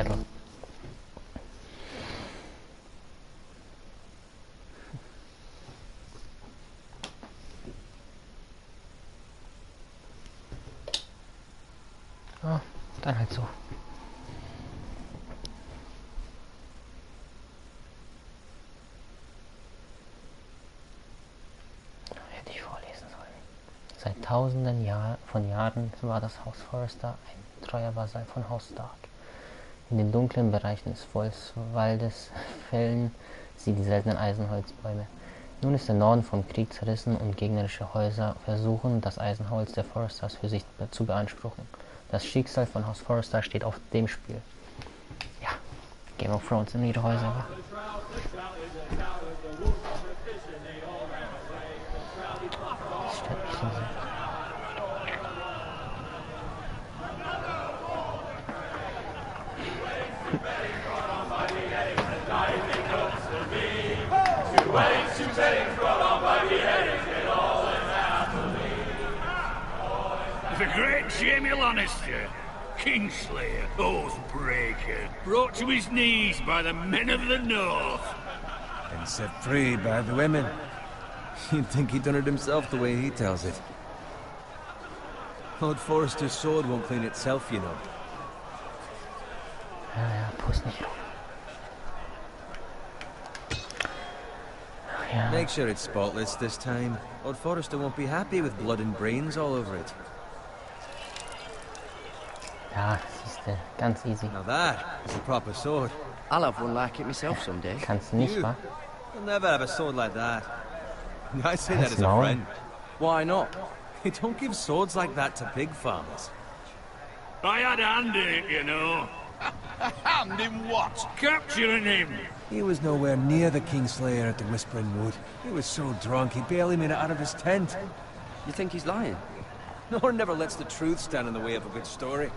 battle. Oh, dann halt so. Hätte ich vorlesen sollen. Seit tausenden von Jahren war das Haus Forrester ein treuer Vasall von Haus Stark. In den dunklen Bereichen des Wolfswaldes fällen sie die seltenen Eisenholzbäume. Nun ist der Norden vom Krieg zerrissen und gegnerische Häuser versuchen, das Eisenholz der Forresters für sich zu beanspruchen. Das Schicksal von Haus Forrester steht auf dem Spiel. Ja, Game of Thrones in ihre Häuser. The great Jaime Lannister, Kingslayer, Oathbreaker, brought to his knees by the men of the North. And set free by the women. You'd think he'd done it himself the way he tells it. Lord Forrester's sword won't clean itself, you know. Ja, Puss nicht rum. Ja. Make sure it's spotless this time. Lord Forrester won't be happy with blood and brains all over it. Ja, das ist ganz easy. Now that is a proper sword. I'll have one like it myself someday. Kannst nicht, wa? You'll never have a sword like that. I say that as a friend. Why not? You don't give swords like that to pig farmers. I had a hand in it, you know. A hand in what? Capturing him. He was nowhere near the Kingslayer at the Whispering Wood. He was so drunk he barely made it out of his tent. You think he's lying? Nor never lets the truth stand in the way of a good story.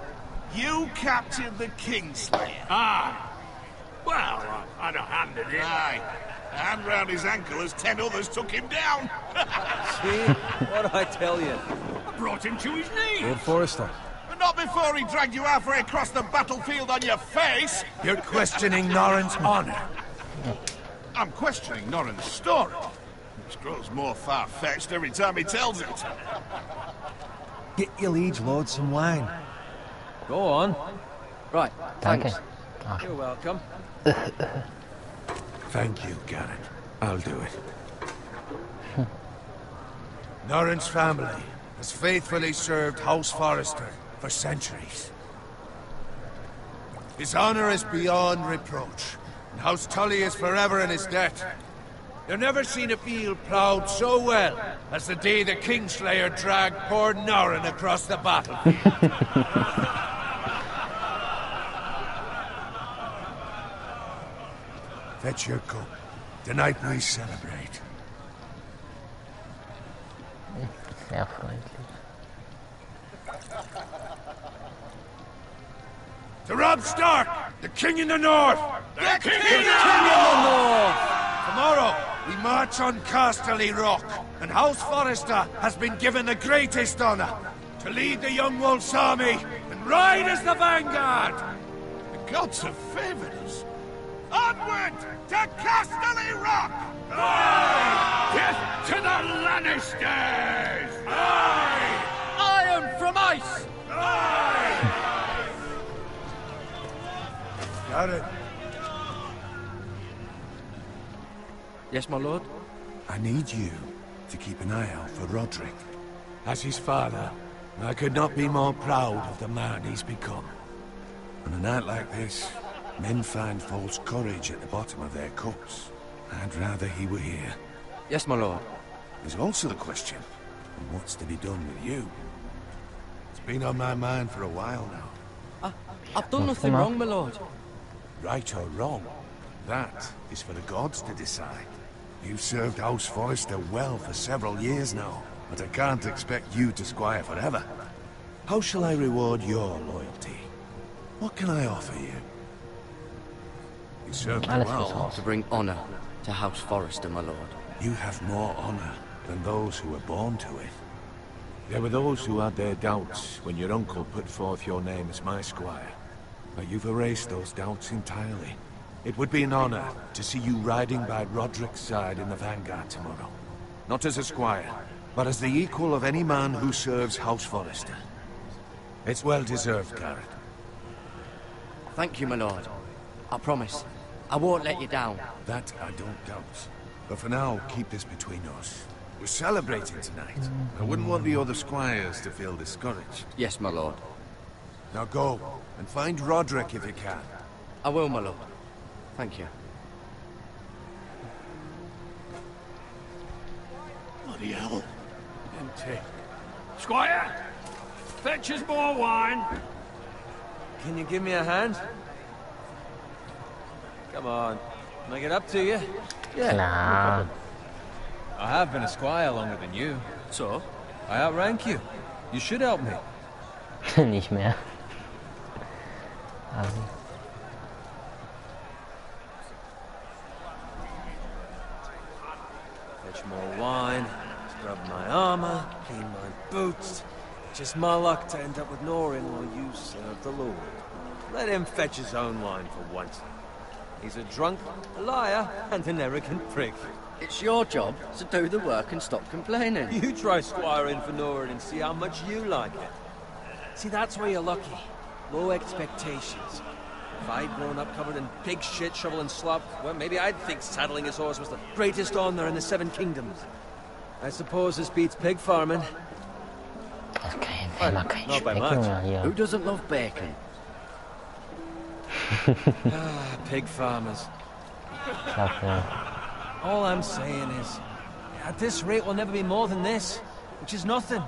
You captured the Kingslayer? Aye. Well, I had a hand in it. Aye. A hand round his ankle as 10 others took him down. See? What did I tell you? I brought him to his knees. Lord Forrester. But not before he dragged you halfway across the battlefield on your face. You're questioning Norrin's honor. I'm questioning Norrin's story. Which grows more far-fetched every time he tells it. Get your liege lord some wine. Go on. Right, Danke. thanks. You're welcome. Thank you, Garrett. I'll do it. Norrin's family has faithfully served House Forrester for centuries. His honor is beyond reproach, and House Tully is forever in his debt. You've never seen a field plowed so well as the day the Kingslayer dragged poor Norrin across the battlefield. Fetch your cup. Tonight we celebrate. Sehr freundlich. To Robb Stark, the King in the North! The King in the North! Tomorrow, we march on Casterly Rock, and House Forrester has been given the greatest honor to lead the Young Wolf's army and ride as the vanguard! The gods have favored us. Onward to Casterly Rock! Aye! Death to the Lannisters! Aye! Iron from ice! Aye! Got it. Yes, my lord? I need you to keep an eye out for Roderick. As his father, I could not be more proud of the man he's become. On a night like this, men find false courage at the bottom of their cups. I'd rather he were here. Yes, my lord. There's also the question of what's to be done with you. It's been on my mind for a while now. I've done nothing wrong, my lord. Right or wrong, that is for the gods to decide. You've served House Forrester well for several years now, but I can't expect you to squire forever. How shall I reward your loyalty? What can I offer you? You served me Alles fürs well. Haus. To bring honor to House Forrester, my lord. You have more honor than those who were born to it. There were those who had their doubts when your uncle put forth your name as my squire. but you've erased those doubts entirely. It would be an honor to see you riding by Roderick's side in the vanguard tomorrow. Not as a squire, but as the equal of any man who serves House Forrester. It's well deserved, Garrett. Thank you, my lord. I promise. I won't let you down. That I don't doubt. But for now, keep this between us. We're celebrating tonight. I wouldn't want the other squires to feel discouraged. Yes, my lord. Now go, and find Roderick if you can. I will, my lord. Thank you. Bloody hell. Empty. Squire! Fetch us more wine! Can you give me a hand? Come on. Can I get up to you? Klar. I have been a squire longer than you. So? I outrank you. You should help me. Nicht mehr. Also. Fetch more wine, scrub my armor, clean my boots. Just my luck to end up with Norin while you serve the Lord. Let him fetch his own wine for once. He's a drunk, a liar, and an arrogant prick. It's your job to do the work and stop complaining. You try squiring for Norin and see how much you like it. See, that's where you're lucky. Low expectations. If I'd grown up covered in pig shit, shovel and slop, well, maybe I'd think saddling his horse was the greatest honor in the Seven Kingdoms. I suppose this beats pig farming. Okay, wer mag keinen Not by Speck, much. Junge, hier. Who doesn't love bacon? Pig farmers. Klappe. All I'm saying is, at this rate we'll never be more than this, which is nothing.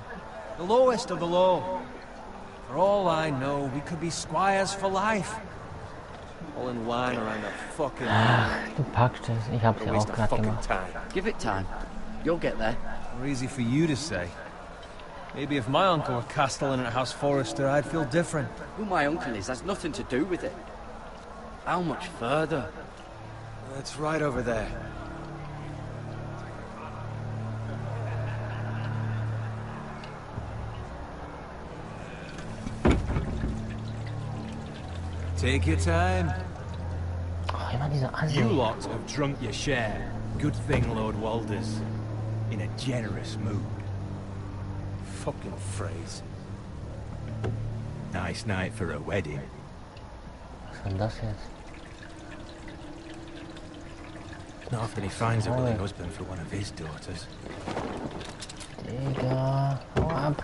The lowest of the low. For all I know, we could be squires for life. All in line around a fucking... Ach, du packst es. Ich hab's ja auch gerade gemacht. time. Give it time. You'll get there. More easy for you to say. Maybe if my uncle were castellan at House Forrester, I'd feel different. Who my uncle is has nothing to do with it. How much further? It's right over there. Take your time. Oh, immer diese Assi. You lot have drunk your share. Good thing Lord Walder's in a generous mood. Fucking phrase. Nice night for a wedding. Was war denn das jetzt? Not often he finds a willing husband for one of his daughters. Digga, hau ab.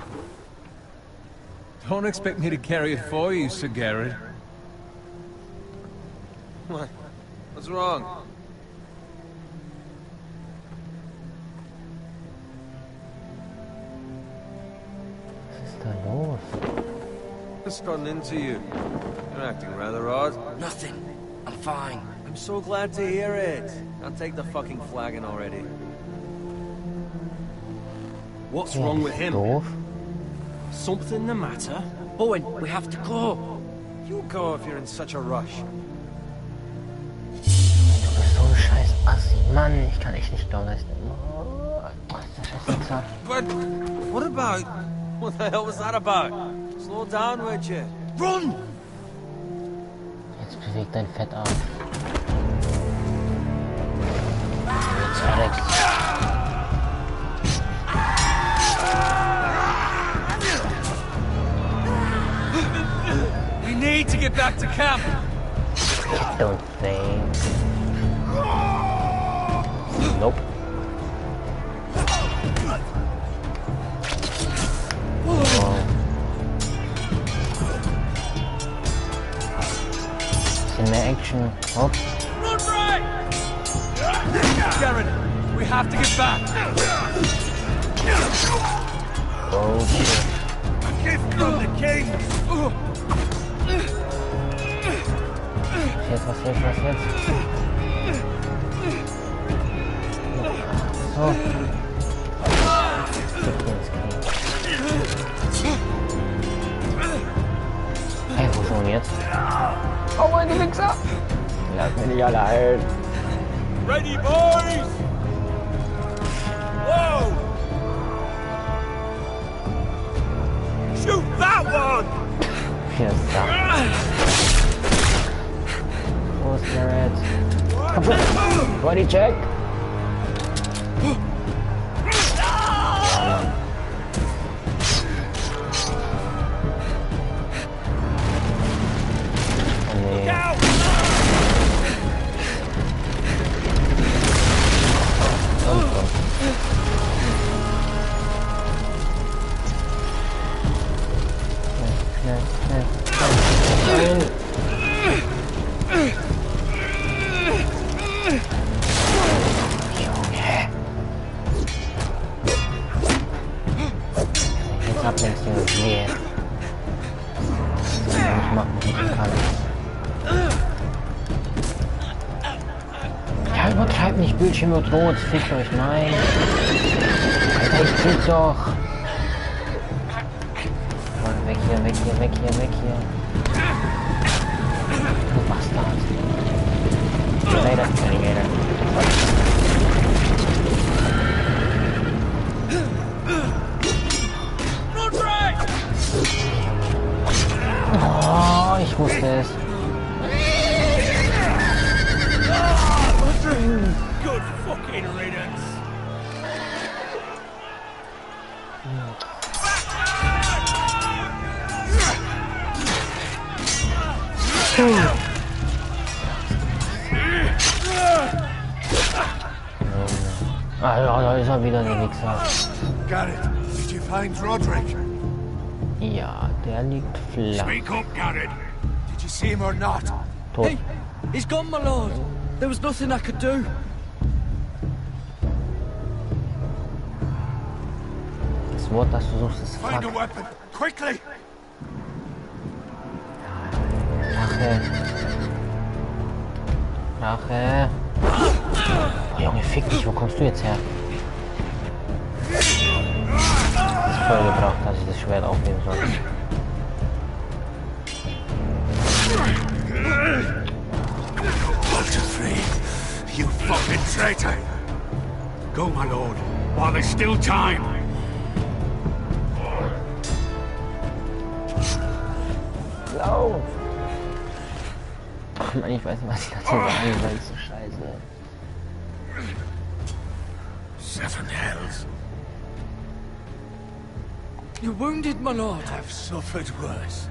Don't expect me to carry it for you, Sir Garrett. What? What's wrong? Was ist da los? What's gotten into you? You're acting rather odd. Nothing. I'm fine. I'm so glad to hear it. Now take the fucking flagon already. What's Ja, wrong das with ist him? doof. Something the matter? Bowen, we have to go. You go if you're in such a rush. Du bist so ein scheiß Assi. Mann, ich kann echt nicht glauben, dass ich... Oh, ist der scheiß Wichser. But what about... What the hell was that about? Slow down, would you? Run! Jetzt bewegt dein Fett auf. Jetzt verreckst. We need to get back to camp. I don't think. Nope. Oh. Bisschen mehr Action. Hopp. Run right! Garrett, we have to get back. Oh shit. A gift from the king. Was jetzt? So. Hey, wo schon jetzt? Oh, du Wichser! Lass mich nicht allein. Ready, boys! Whoa! Shoot that one! Hier ist da. Garrett. Kaputt. Body check. Ja, übertreibt nicht, Bildschirm wird rot, fickt euch, nein. Alter, ich krieg doch. Mann, weg hier, weg hier, weg hier, weg hier. Du Bastard. Later, Alligator. Oh, ich wusste es. Good fucking riddance. Ah ja, da ist er wieder, der Wichser. Garrett, did you find Roderick? Ja, der liegt flach. Speak up, Garrett. Did you see him or not? Tot. Hey, he's gone, my lord. There was nothing I could do. Das Wort, das du suchst, ist Find a fuck. weapon, quickly! Rache. Rache. Oh, Junge, fick dich, wo kommst du jetzt her? Das ist voll gebraucht, dass ich das Schwert aufnehmen soll. You fucking traitor! Go, my lord, while there's still time. Lauf! Ach Mann, ich weiß nicht, was ich dazu sagen soll, ist so scheiße. Seven hells. You're wounded, my lord. I've suffered worse.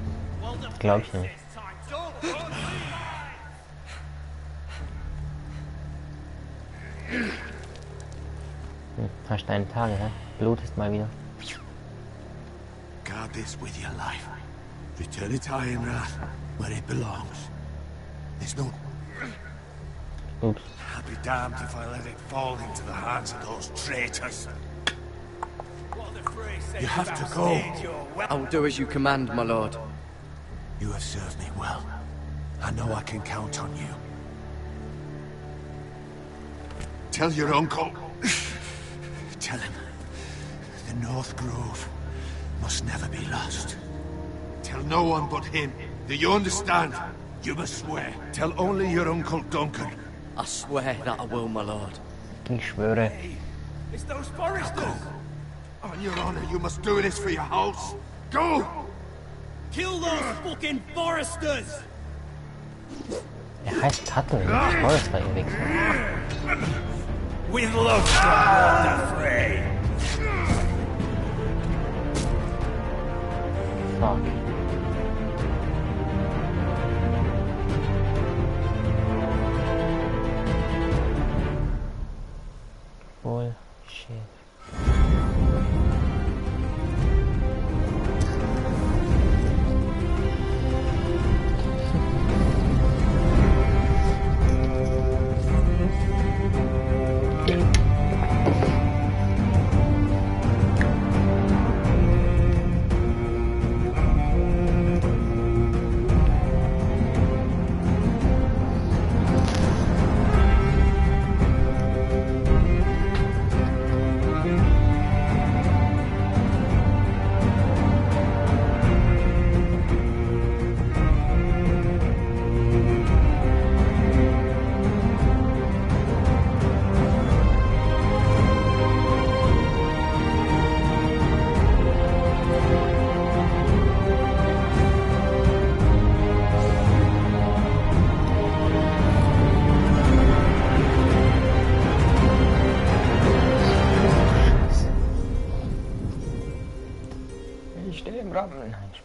Glaub ich nicht. Hast deine Tage, hä? Blutest mal wieder. Guard this with your life. Return it to Ironrath, where it belongs. There's no... Ups. I'll be damned if I let it fall into the hands of those traitors. You have to go. I will do as you command, my lord. You have served me well. I know I can count on you. Tell your uncle. Tell him. The North Grove must never be lost. Tell no one but him. Do you understand? You must swear. Tell only your Uncle Duncan. I swear that I will, my lord. Ich schwöre. It's those foresters. On your honor, you must do this for your house. Go! Kill those fucking foresters. Er heißt Tuttle, nicht Forrester, ihr Wichser. With love, not afraid. Fuck. Bullshit.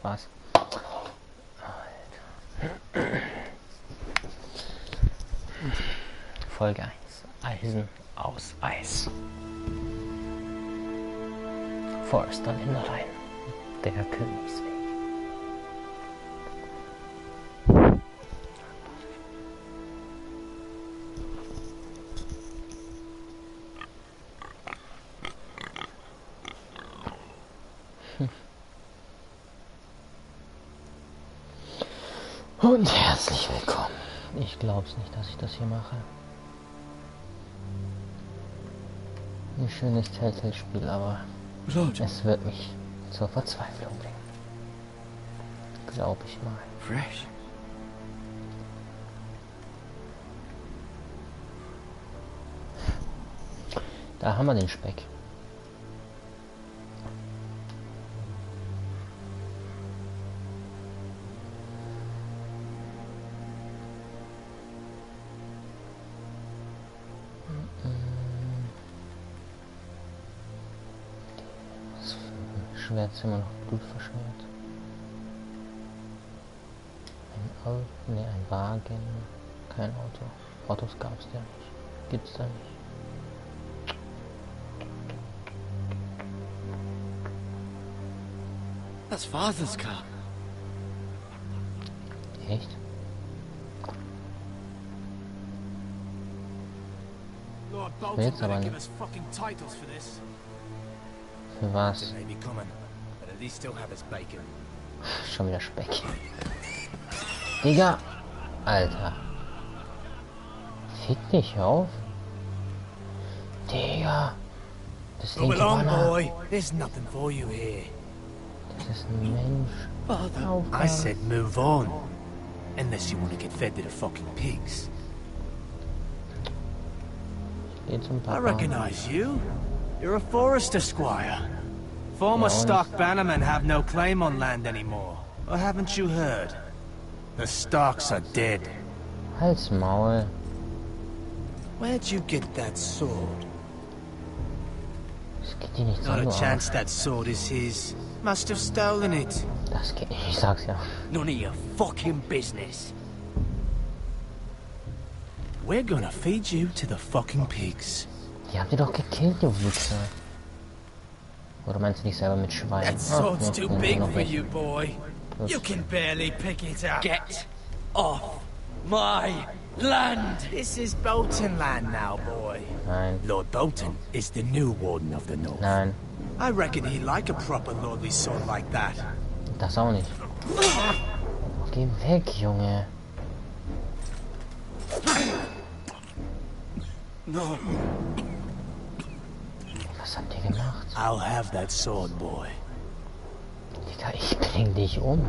Spaß. Alter. Folge 1. Eisen aus Eis. Forster Ländereien. Der Königsweg. Und herzlich willkommen. Ich glaub's nicht, dass ich das hier mache. Ein schönes Telltale-Spiel, aber es wird mich zur Verzweiflung bringen. Glaub ich mal. Fresh. Da haben wir den Speck. Schwert ist immer noch Blut verschmiert. Ein Wagen. Kein Auto. Autos gab es ja nicht. Gibt's da nicht. That's Father's car. Echt? Lord Jetzt Bolton aber better give nicht. us fucking titles for this. Für was? They may be coming, but at least still have us bacon. Schon wieder Speck. Digga! Alter. Fick dich auf. Digga. Das Move linke along, Banner. boy. There's nothing for you here. Das ist ein Mensch. Father. I said move on. Unless you want to get fed to the fucking pigs. Geh zum I Papa. recognize you. You're a forester squire. Former Ja, Stark bannermen have no claim on land anymore. Or haven't you heard? The Starks are dead. Halt's Maul. Where'd you get that sword? Das geht dir nichts Not an, a du chance Arsch. that sword is his. Must have stolen it. Das geht nicht, ich sag's ja. None of your fucking business. We're gonna feed you to the fucking pigs. Die habt ihr doch gekillt, du Wichser. Oder meinst du nicht selber mit Schwein? That sword's too nee, big noch for nicht. you, boy. Plus. You can barely pick it up. Get off my land. This is Bolton land now, boy. Nein, Lord Bolton is the new Warden of the North. nein, I reckon he'd like a proper lordly sword like that. das auch nicht. Geh weg, Junge. No. Was habt ihr gemacht? I'll have that sword, boy. Digga, ich bring dich um.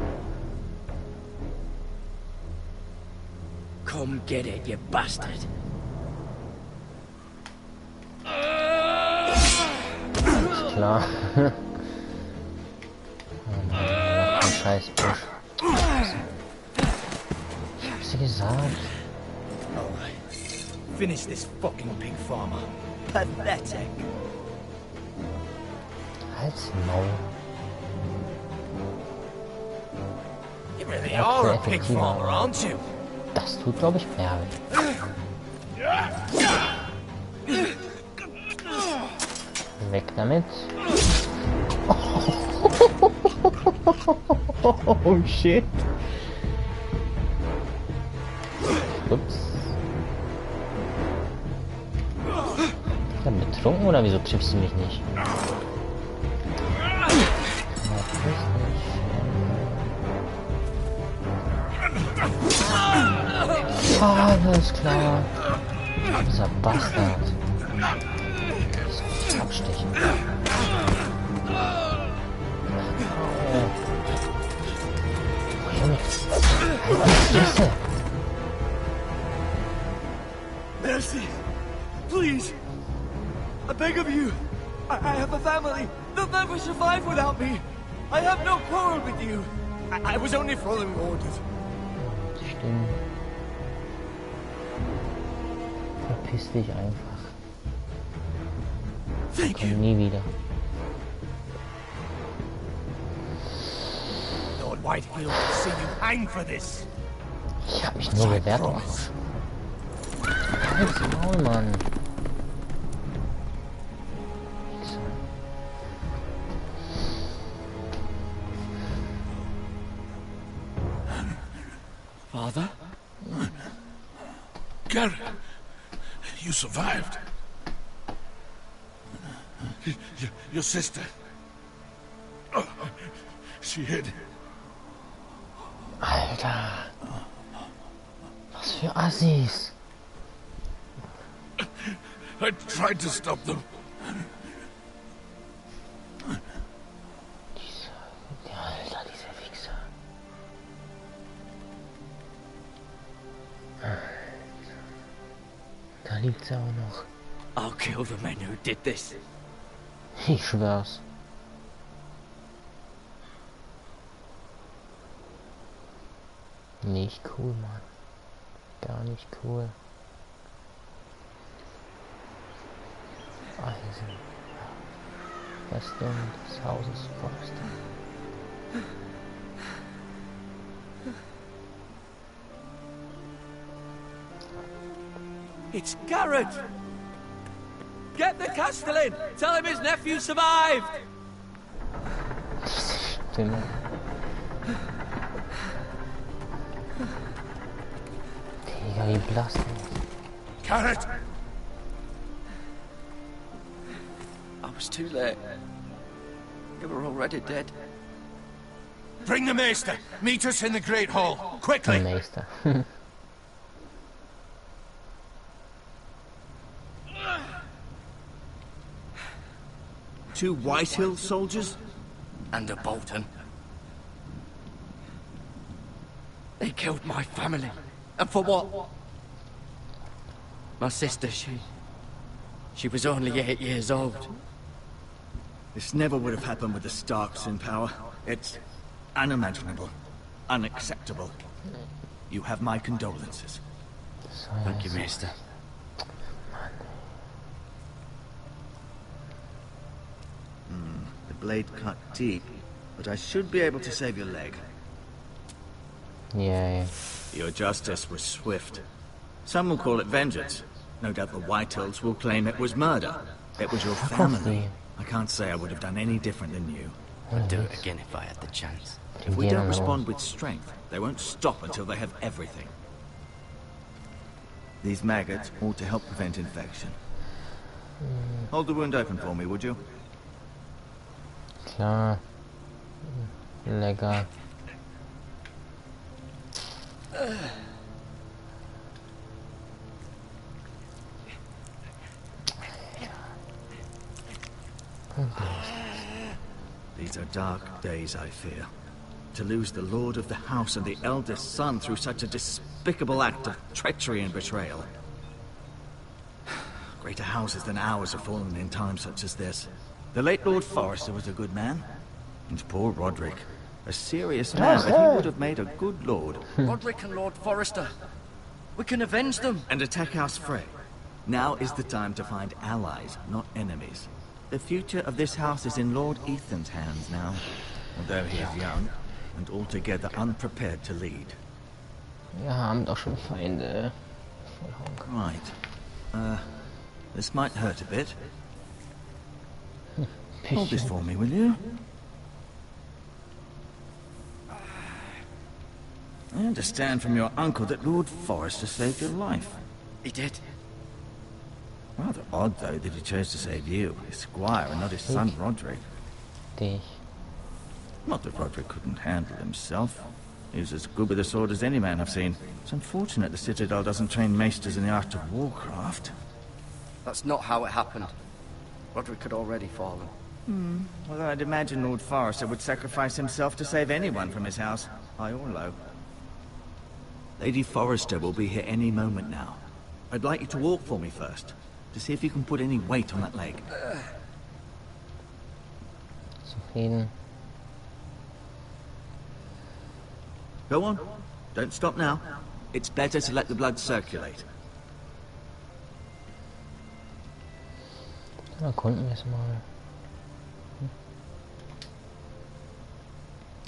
Come get it, you bastard. Ist klar. Oh Mann, noch ein scheiß Busch. Ich hab's dir gesagt. Finish this fucking pig farmer. Pathetic. Halt's Maul. You really Ja, are a sehr pig effektiver. farmer, aren't you? Das tut, glaube ich, mehr weh. Weg damit. Oh shit. Ups. Ich bin betrunken oder wieso triffst du mich nicht? Alles klar. Dieser Bastard. Ich soll dich abstechen. Oh, Junge. Halt die Fresse. Mercy. Please. I beg of you. I have a family. They'll never survive without me. I have no quarrel with you. I was only following orders. Stimmt. Verpiss dich einfach. Thank you. Komm nie wieder. Lord Whitehill to see you hang for this. Ich hab mich nur gewehrt. Halt's Maul, Mann. Father? Garrett, you survived. Your sister. Oh, she hid. Alter. Was für Assis. I tried to stop them. Alter, diese Wichser. Da liegt sie auch noch. I'll kill the men who did this. Ich schwör's. Nicht cool, Mann. Gar nicht cool. Ah, hier sind Festung des Hauses Forster. It's Garrett! Get the Castellan! Tell him his nephew survived! Stimme. Digga, wie blass das. Garrett! I was too late. You were already dead. Bring the maester. Meet us in the Great Hall. Quickly. Meister. 2 Whitehill soldiers? And a Bolton. They killed my family. And for what? My sister, she was only 8 years old. This never would have happened with the Starks in power. It's unimaginable. Unacceptable. You have my condolences. Thank you, Maester. The blade cut deep, but I should be able to save your leg. Yay. Your justice was swift. Some will call it vengeance. No doubt the Whitehills will claim it was murder. It was your family. I can't say I would have done any different than you. I'd do it again if I had the chance. If we don't respond with strength, they won't stop until they have everything. These maggots ought to help prevent infection. Hold the wound open for me, would you? Klar. Lecker. These are dark days, I fear. To lose the lord of the house and the eldest son through such a despicable act of treachery and betrayal. Greater houses than ours have fallen in times such as this. The late Lord Forrester was a good man. And poor Roderick. A serious man, but he would have made a good lord. Roderick and Lord Forrester. We can avenge them. And attack House Frey. Now is the time to find allies, not enemies. The future of this house is in Lord Ethan's hands now. Although he is young, and altogether unprepared to lead. Wir haben doch schon Feinde. Right. This might hurt a bit. Hold this for me, will you? I understand from your uncle that Lord Forrester saved your life. He did. Rather odd, though, that he chose to save you, his squire, and not his son, Roderick. Dich. Not that Roderick couldn't handle himself. He was as good with a sword as any man I've seen. It's unfortunate the Citadel doesn't train maesters in the art of warcraft. That's not how it happened. Roderick had already fallen. Although I'd imagine Lord Forrester would sacrifice himself to save anyone from his house, high or low. Lady Forrester will be here any moment now. I'd like you to walk for me first, to see if you can put any weight on that leg. Zufrieden. Go on. Don't stop now. It's better to let the blood circulate. Dann erkunden wir es mal.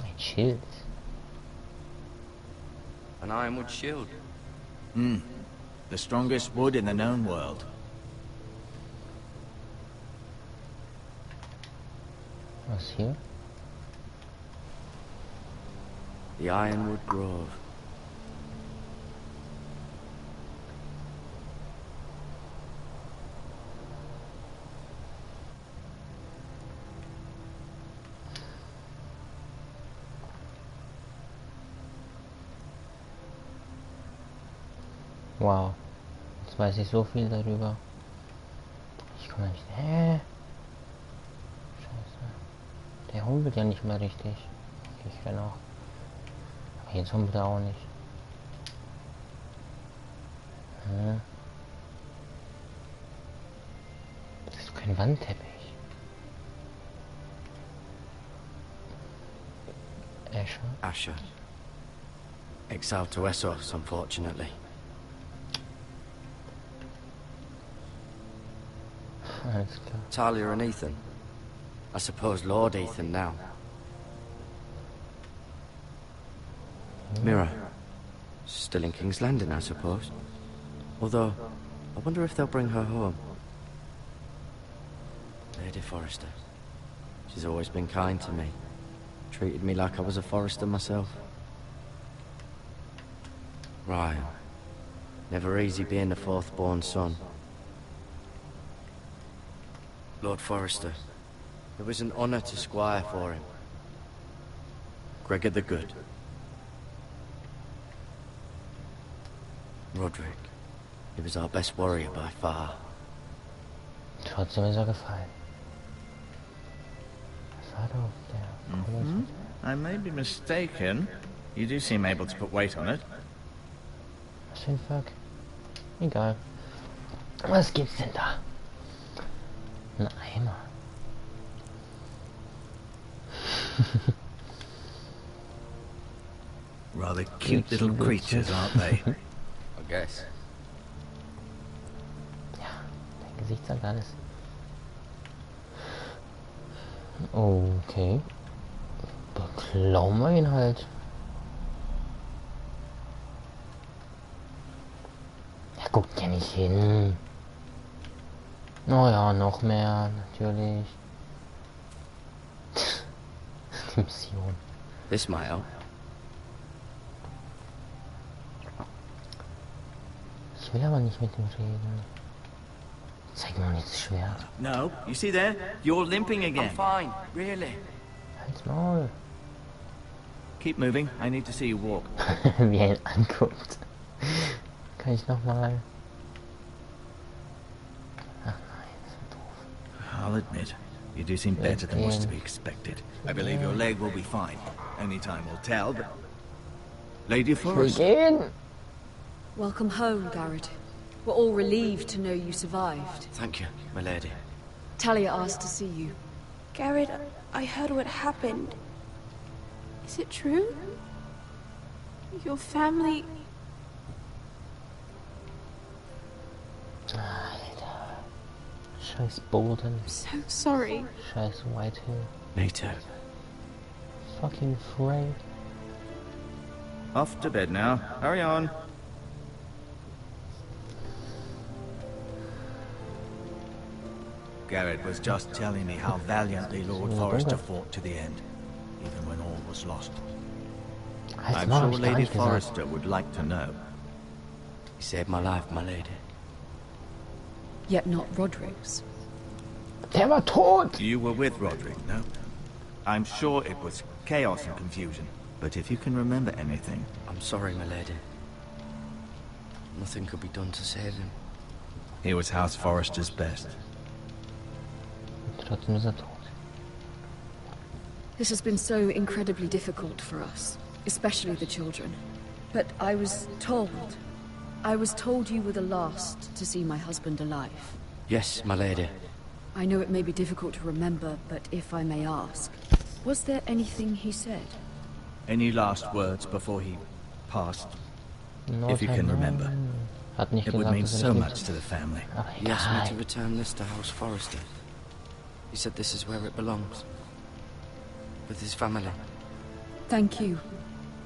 Ein Schild. An ironwood shield. The strongest wood in the known world. Was hier? The Ironwood Grove. Wow. Jetzt weiß ich so viel darüber. Ich komme nicht. Hä? Scheiße. Der humpelt ja nicht mehr richtig. Okay, ich renne auch. Aber jetzt humpelt er auch nicht. Hm. Das ist doch kein Wandteppich. Escher. Asher. Exiled to Essos, unfortunately. Alles klar. Talia and Ethan. I suppose Lord Ethan now. Mira. Still in King's Landing, I suppose. Although, I wonder if they'll bring her home. Lady Forrester. She's always been kind to me. Treated me like I was a Forrester myself. Ryan. Never easy being the fourth-born son. Lord Forrester. It was an honor to squire for him. Gregor the Good. Roderick. He was our best warrior by far. Trotzdem ist er gefallen. Was war da auf der? I may be mistaken. You do seem able to put weight on it. Was für ein Fuck? Egal. Was gibt's denn da? Ein Eimer. Rather cute little creatures, aren't they? I guess. Ja, dein Gesicht sagt alles. Okay. Beklauen wir ihn halt. Er guckt ja nicht hin. Oh ja, noch mehr, natürlich. Die Mission. This might help. Ich will aber nicht mit ihm reden. Zeig mir nicht das Schwert. No, you see there? You're limping again. I'm fine, really. Halt's Maul. Keep moving. I need to see you walk. Wie er ihn anguckt. Kann ich nochmal? Ach nein, das ist doof. I'll admit, you do seem better than was to be expected. I believe your leg will be fine. Only time will tell, but... Lady Forrester. Gehen! Welcome home, Garrett. We're all relieved to know you survived. Thank you, my lady. Talia asked to see you. Garrett, I heard what happened. Is it true? Your family... Alter. Scheiß Boden. I'm so sorry. Scheiß Whitehill. Me too. Fucking Frey. Off to bed now. Hurry on. Garrett was just telling me how valiantly Lord Forrester fought to the end, even when all was lost. I'm sure Lady Forrester would like to know. He saved my life, my lady. Yet not Roderick's. Der war tot! You were with Roderick, no? I'm sure it was chaos and confusion, but if you can remember anything... I'm sorry, my lady. Nothing could be done to save him. He was House Forrester's best. Trotzdem ist er tot. This has been so incredibly difficult for us, especially the children. But I was told you were the last to see my husband alive. Yes, my lady. I know it may be difficult to remember, but if I may ask, was there anything he said? Any last words before he passed? No If you can time. remember. Hat nicht It would gesagt, mean dass er so nicht much to the family. Aber He asked me egal. to return this to House Forrester. He said this is where it belongs. With his family. Thank you,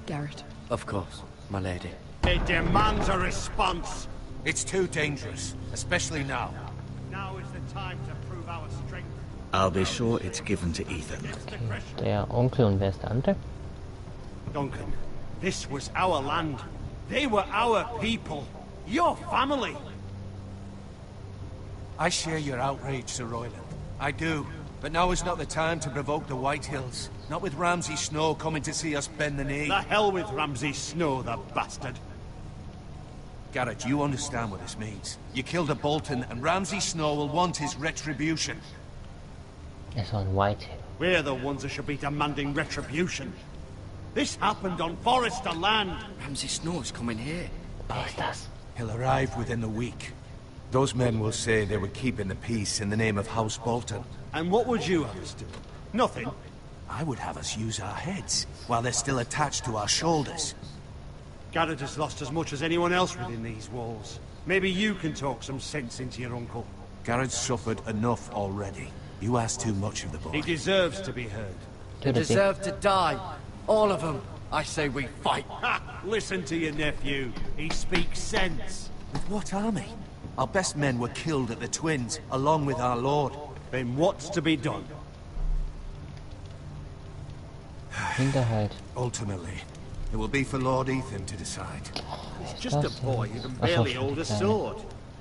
Garrett. Of course, my lady. It demands a response. It's too dangerous, especially now. Now is the time to prove our strength. I'll be sure it's given to Ethan. Der Onkel und wer ist der andere? Duncan, this was our land. They were our people. Your family. I share your outrage, Sir Royland. I do. But now is not the time to provoke the White Hills. Not with Ramsay Snow coming to see us bend the knee. The hell with Ramsay Snow, the bastard. Garrett, you understand what this means. You killed a Bolton, and Ramsay Snow will want his retribution. Es war ein Whitehill. We're the ones that should be demanding retribution. This happened on Forester land. Ramsay Snow's coming here. Wer ist das? He'll arrive within the week. Those men will say they were keeping the peace in the name of House Bolton. And what would you have us do? Nothing. I would have us use our heads, while they're still attached to our shoulders. Garrett has lost as much as anyone else within these walls. Maybe you can talk some sense into your uncle. Garrett's suffered enough already. You ask too much of the boy. He deserves to be heard. They deserve to die. All of them. I say we fight. Ha! Listen to your nephew. He speaks sense. With what army? Our best men were killed at the Twins, along with our lord. Then what's to be done? Hinterhalt. Ultimately, it will be for Lord Ethan to decide. He's just a boy who can barely hold a sword.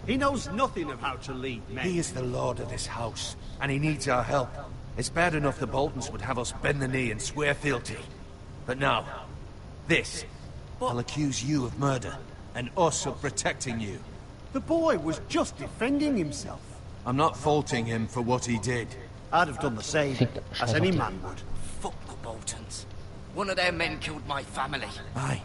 He knows nothing of how to lead men. He is the lord of this house, and he needs our help. It's bad enough the Boltons would have us bend the knee and swear fealty. But now, this. I'll accuse you of murder, and us of protecting you. The boy was just defending himself. I'm not faulting him for what he did. I'd have done the same, as any man would. Fuck the Boltons. One of their men killed my family. Aye.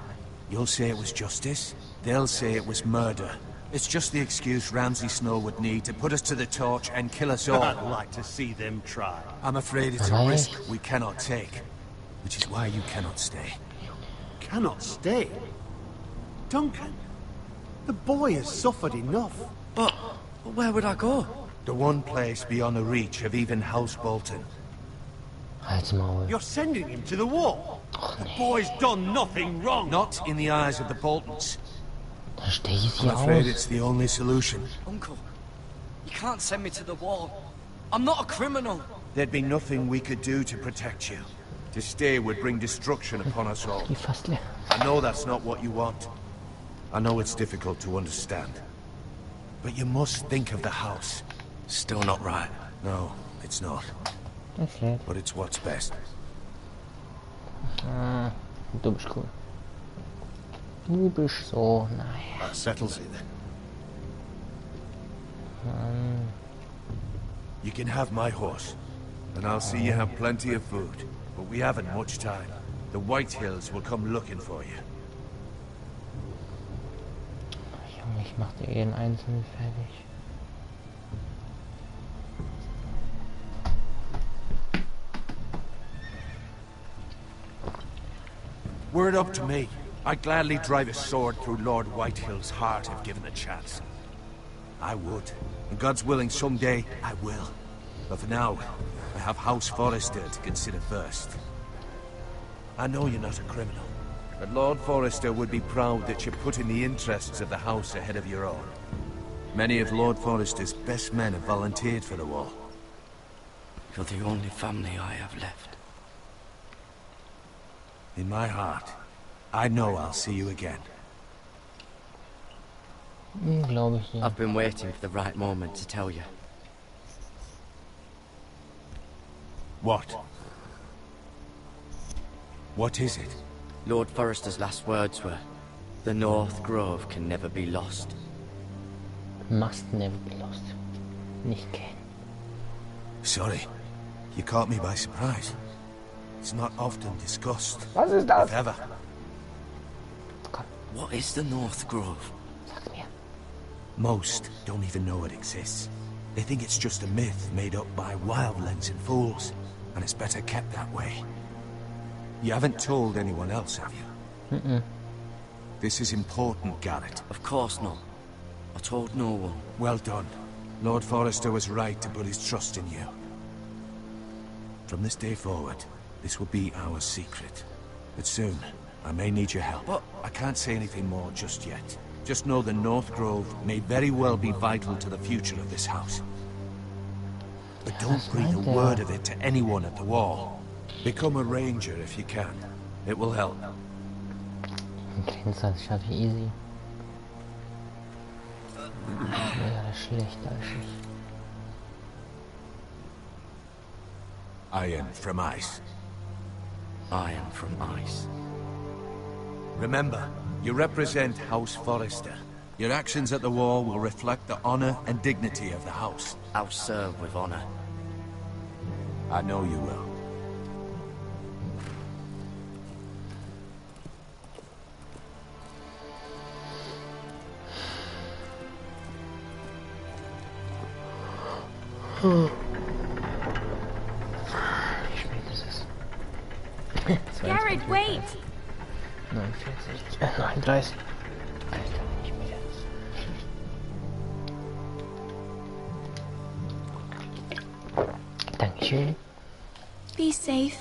You'll say it was justice. They'll say it was murder. It's just the excuse Ramsay Snow would need to put us to the torch and kill us all. I'd like to see them try. I'm afraid it's a risk we cannot take. Which is why you cannot stay. Cannot stay? Duncan, the boy has suffered enough. But where would I go? The one place beyond the reach of even House Bolton. Halt's Maul. You're sending him to the wall. The boy's done nothing wrong. Not in the eyes of the Boltons. Da stehe ich I'm hier afraid aus. it's the only solution. Uncle, you can't send me to the wall. I'm not a criminal. There'd be nothing we could do to protect you. To stay would bring destruction upon us all. Die fast leer. I know that's not what you want. I know it's difficult to understand. But you must think of the house. Still not right. No, it's not. Okay. But it's what's best. Ah, du bist cool. Du bist so nice. That settles it. You can have my horse, and I'll see you have plenty of food. But we haven't much time. The White Hills will come looking for you. Junge, ich mach dir jeden einzelnen fertig. Were it up to me, I'd gladly drive a sword through Lord Whitehill's heart if given the chance. I would. And God's willing, someday I will. But for now, I have House Forrester to consider first. I know you're not a criminal, but Lord Forrester would be proud that you're putting the interests of the house ahead of your own. Many of Lord Forrester's best men have volunteered for the war. You're the only family I have left. In my heart, I know I'll see you again. Glaube ich ja. I've been waiting for the right moment to tell you. What? What is it? Lord Forrester's last words were, "The North Grove can never be lost." Must never be lost. Nicht gehen. Sorry, you caught me by surprise. It's not often discussed. Was ist das? If ever. What is the North Grove? Sag mir. Most don't even know it exists. They think it's just a myth made up by wildlings and fools, and it's better kept that way. You haven't told anyone else, have you? Mm-mm. This is important, Garrett. Of course not. I told no one. Well done. Lord Forrester was right to put his trust in you. From this day forward, this will be our secret. But soon, I may need your help, but I can't say anything more just yet. Just know the North Grove may very well be vital to the future of this house. But don't breathe a word of it to anyone at the wall. Become a ranger if you can. It will help. Grenzer schaffe ich easy. Wäre schlechter als ich. I am from ice. I am from ice. Remember, you represent House Forrester. Your actions at the wall will reflect the honor and dignity of the house. I'll serve with honor. I know you will. Wie spät ist es? Garrett, wait! 39. Alter, ich bin jetzt. Dankeschön. Be safe.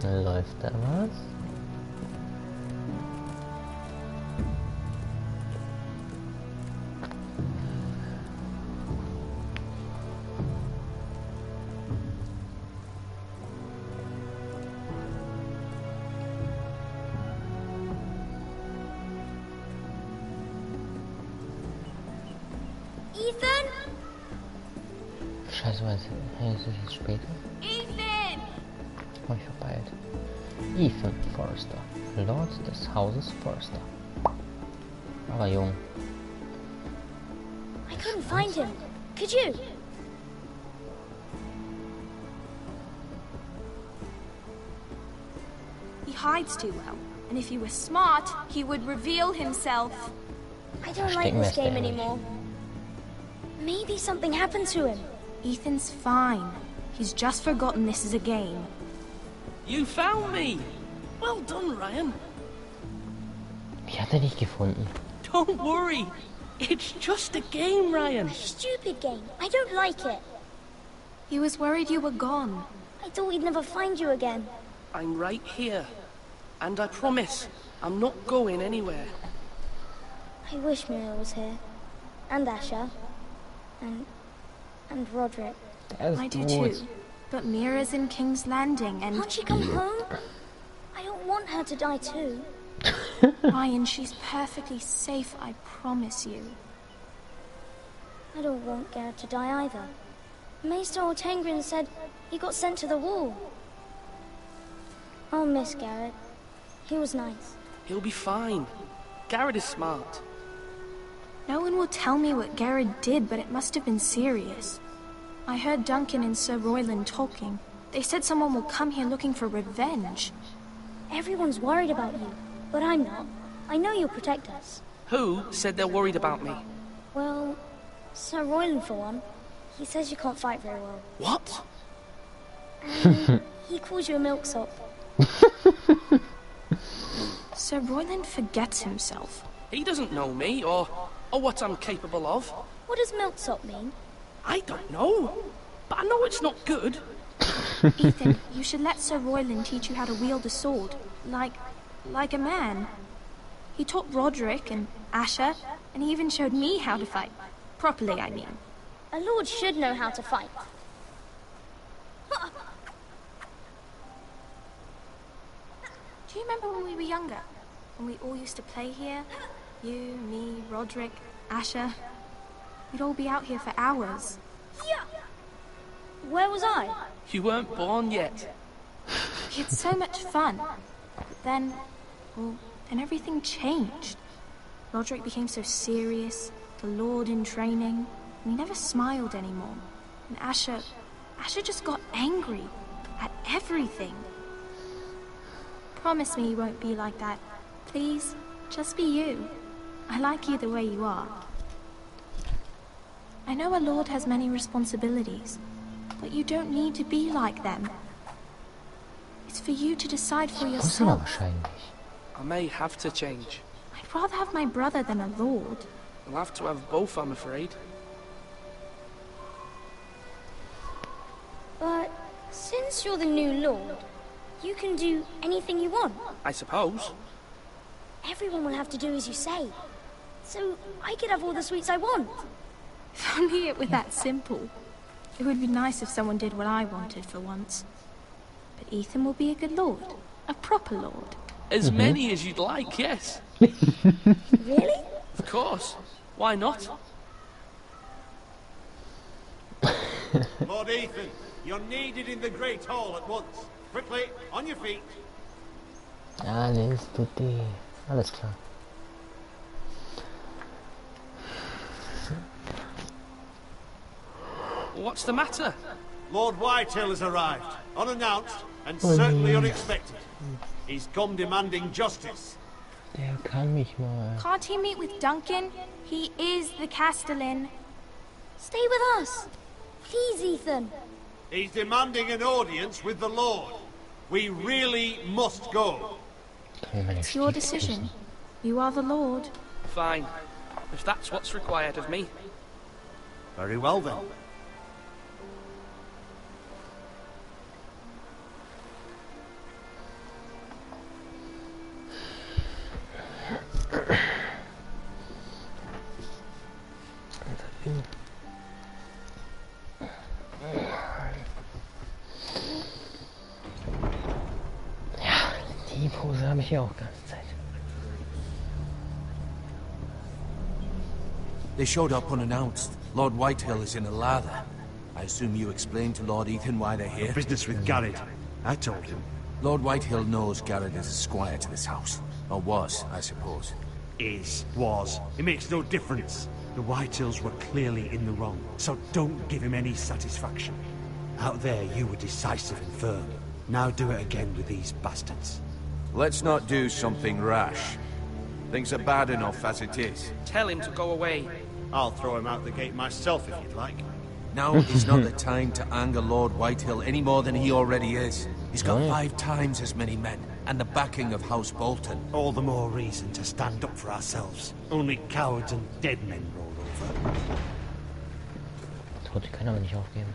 Läuft da was? Ethan? Scheiße, was ist es jetzt später? Ethan! Hab ich verpeilt. Ethan Forrester, Lord des Hauses Forrester. Aber jung. I couldn't find him. Could you? He hides too well, and if he were smart, he would reveal himself. I don't like this game anymore. Maybe something happened to him. Ethan's fine. He's just forgotten this is a game. You found me! Well done, Ryan. Wie hat er dich gefunden? Don't worry. It's just a game, Ryan. Stupid game. I don't like it. He was worried you were gone. I thought we'd never find you again. I'm right here. And I promise, I'm not going anywhere. I wish Mira was here. And Asher. And Roderick. I do too. But Mira's in King's Landing and... Can't she come home? I don't want her to die too. Ryan, she's perfectly safe, I promise you. I don't want Garrett to die either. Maester Ortengrin said he got sent to the wall. I'll miss Garrett. He was nice. He'll be fine. Garrett is smart. No one will tell me what Garrett did, but it must have been serious. I heard Duncan and Sir Royland talking. They said someone will come here looking for revenge. Everyone's worried about you, but I'm not. I know you'll protect us. Who said they're worried about me? Well, Sir Royland for one. He says you can't fight very well. What? He calls you a milksop. Sir Royland forgets himself. He doesn't know me, or what I'm capable of. What does milksop mean? I don't know, but I know it's not good. Ethan, you should let Sir Royland teach you how to wield a sword, like a man. He taught Roderick and Asher, and he even showed me how to fight. Properly, I mean. A lord should know how to fight. Do you remember when we were younger? When we all used to play here? You, me, Roderick, Asher. We'd all be out here for hours. Yeah. Where was I? You weren't born yet. We had so much fun. But then everything changed. Roderick became so serious, the Lord in training, and he never smiled anymore. And Asher just got angry at everything. Promise me you won't be like that. Please, just be you. I like you the way you are. I know a lord has many responsibilities, but you don't need to be like them. It's for you to decide for yourself. I may have to change. I'd rather have my brother than a lord. I'll have to have both, I'm afraid. But since you're the new lord, you can do anything you want. I suppose. Everyone will have to do as you say. So I could have all the sweets I want. If only it were that simple. It would be nice if someone did what I wanted for once. But Ethan will be a good lord. A proper lord. As many as you'd like, yes. Really? Of course. Why not? Lord Ethan, you're needed in the Great Hall at once. Quickly, on your feet. Alles tutti. Alles klar. What's the matter? Lord Whitehill has arrived, unannounced and certainly unexpected. He's come demanding justice. Der kann mich mal. Can't he meet with Duncan? He is the Castellan. Stay with us. Please, Ethan. He's demanding an audience with the Lord. We really must go. It's your decision. You are the Lord. Fine. If that's what's required of me. Very well then. Ja, die Pose habe ich ja auch ganze Zeit. They showed up unannounced. Lord Whitehill is in a lather. I assume you explained to Lord Ethan why they're here? Business with Garrett. I told him. Lord Whitehill knows Garrett is a squire to this house. Or was, I suppose. Was. It makes no difference. The Whitehills were clearly in the wrong, so don't give him any satisfaction. Out there, you were decisive and firm. Now do it again with these bastards. Let's not do something rash. Things are bad enough as it is. Tell him to go away. I'll throw him out the gate myself if you'd like. Now is not the time to anger Lord Whitehill any more than he already is. He's got 5 times as many men, and the backing of House Bolton. All the more reason to stand up for ourselves. Only cowards and dead men roll over. Tote können aber nicht aufgeben.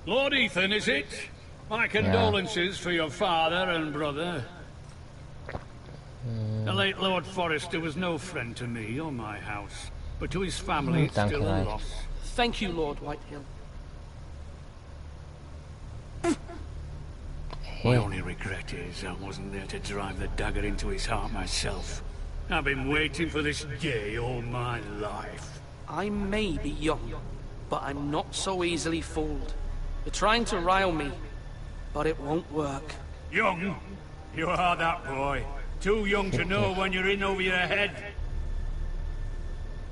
Lord Ethan, is it? My condolences for your father and brother. The late Lord Forrester was no friend to me or my house, but to his family it's still a loss. Thank you, Lord Whitehill. My only regret is I wasn't there to drive the dagger into his heart myself. I've been waiting for this day all my life. I may be young, but I'm not so easily fooled. You're trying to rile me, but it won't work. Young? You are that boy. Too young to know when you're in over your head.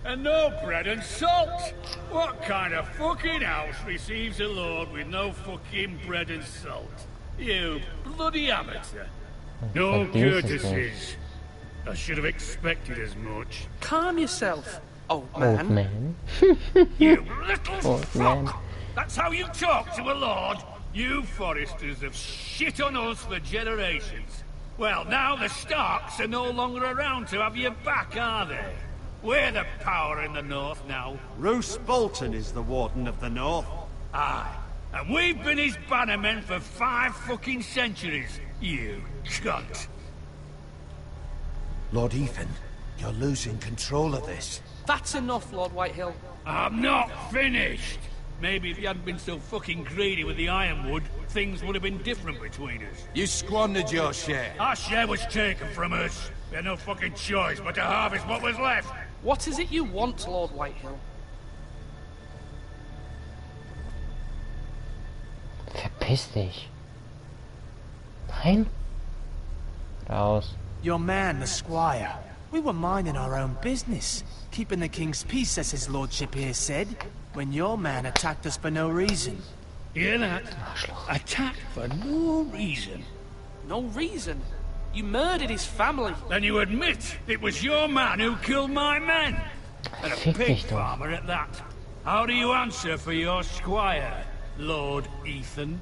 And no bread and salt! What kind of fucking house receives a lord with no fucking bread and salt? You bloody amateur. No courtesies. I should have expected as much. Calm yourself, old man. Old man. You little Old fuck! man. That's how you talk to a lord? You Foresters have shit on us for generations. Well, now the Starks are no longer around to have your back, are they? We're the power in the north now. Roose Bolton is the Warden of the North. Aye. And we've been his bannermen for 5 fucking centuries, you cunt. Lord Ethan, you're losing control of this. That's enough, Lord Whitehill. I'm not finished. Maybe if you hadn't been so fucking greedy with the ironwood, things would have been different between us. You squandered your share. Our share was taken from us. We had no fucking choice but to harvest what was left. What is it you want, Lord Whitehill? Verpiss dich. Nein? Raus. Your man, the squire. We were minding our own business. Keeping the king's peace, as his lordship here said. When your man attacked us for no reason. Hear that? Attacked for no reason. No reason? You murdered his family. Then you admit it was your man who killed my men. And a pig farmer at that. How do you answer for your squire, Lord Ethan?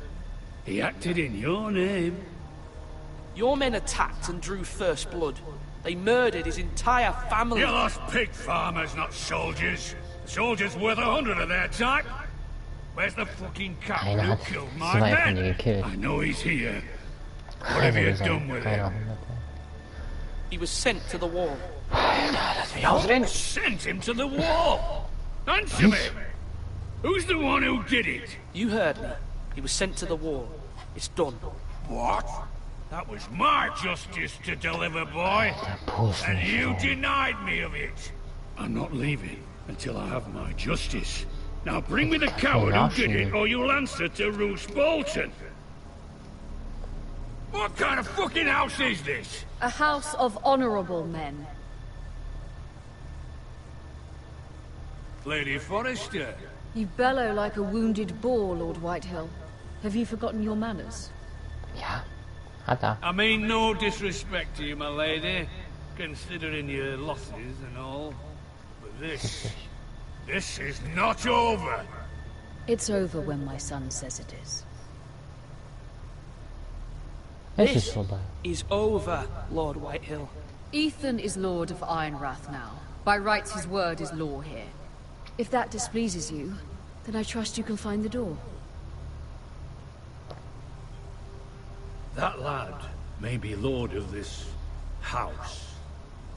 He acted in your name. Your men attacked and drew first blood. They murdered his entire family. You lost pig farmers, not soldiers. Soldiers worth 100 of their type. Where's the fucking captain who killed my men? I know he's here. What have you done with him? He was sent to the wall. Sent him to the wall? Answer me! Who's the one who did it? You heard me. He was sent to the wall. It's done. What? That was my justice to deliver, boy. And you denied me of it. I'm not leaving until I have my justice. Now bring me the coward who did it, or you'll answer to Roose Bolton. What kind of fucking house is this? A house of honorable men. Lady Forrester. You bellow like a wounded boar, Lord Whitehill. Have you forgotten your manners? Ja, hat er. I mean no disrespect to you, my lady, considering your losses and all. But this is not over. It's over when my son says it is. This is over, Lord Whitehill. Ethan is Lord of Ironrath now. By rights his word is law here. If that displeases you, then I trust you can find the door. That lad may be lord of this house,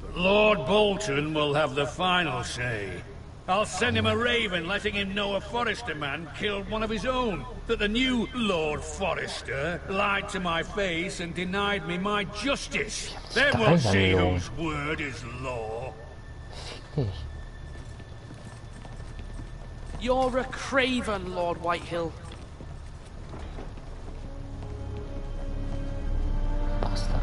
but Lord Bolton will have the final say. I'll send him a raven letting him know a Forrester man killed one of his own. That the new Lord Forrester lied to my face and denied me my justice. Then we'll see whose word is law. You're a craven, Lord Whitehill. Bastard.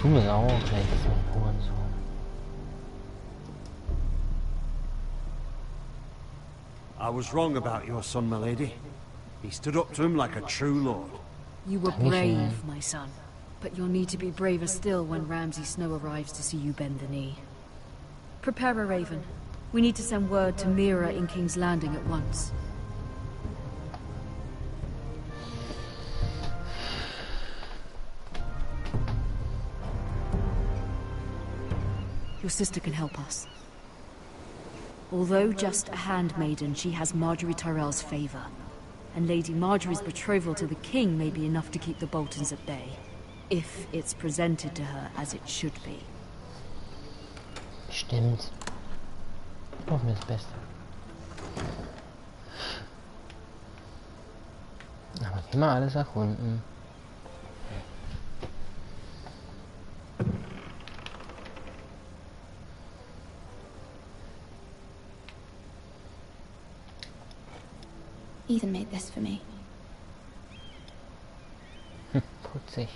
Du bist auch gleich so ein Hurensohn. I was wrong about your son, my lady. He stood up to him like a true lord. You were brave, my son. But you'll need to be braver still when Ramsay Snow arrives to see you bend the knee. Prepare a raven. We need to send word to Mira in King's Landing at once. Your sister can help us. Although just a handmaiden, she has Marjorie Tyrell's favor. And Lady Marjorie's betrothal to the king may be enough to keep the Boltons at bay. If it's presented to her as it should be. Stimmt. Hoffen wir das Beste. Aber immer alles erkunden. Ethan made this for me. Putzig.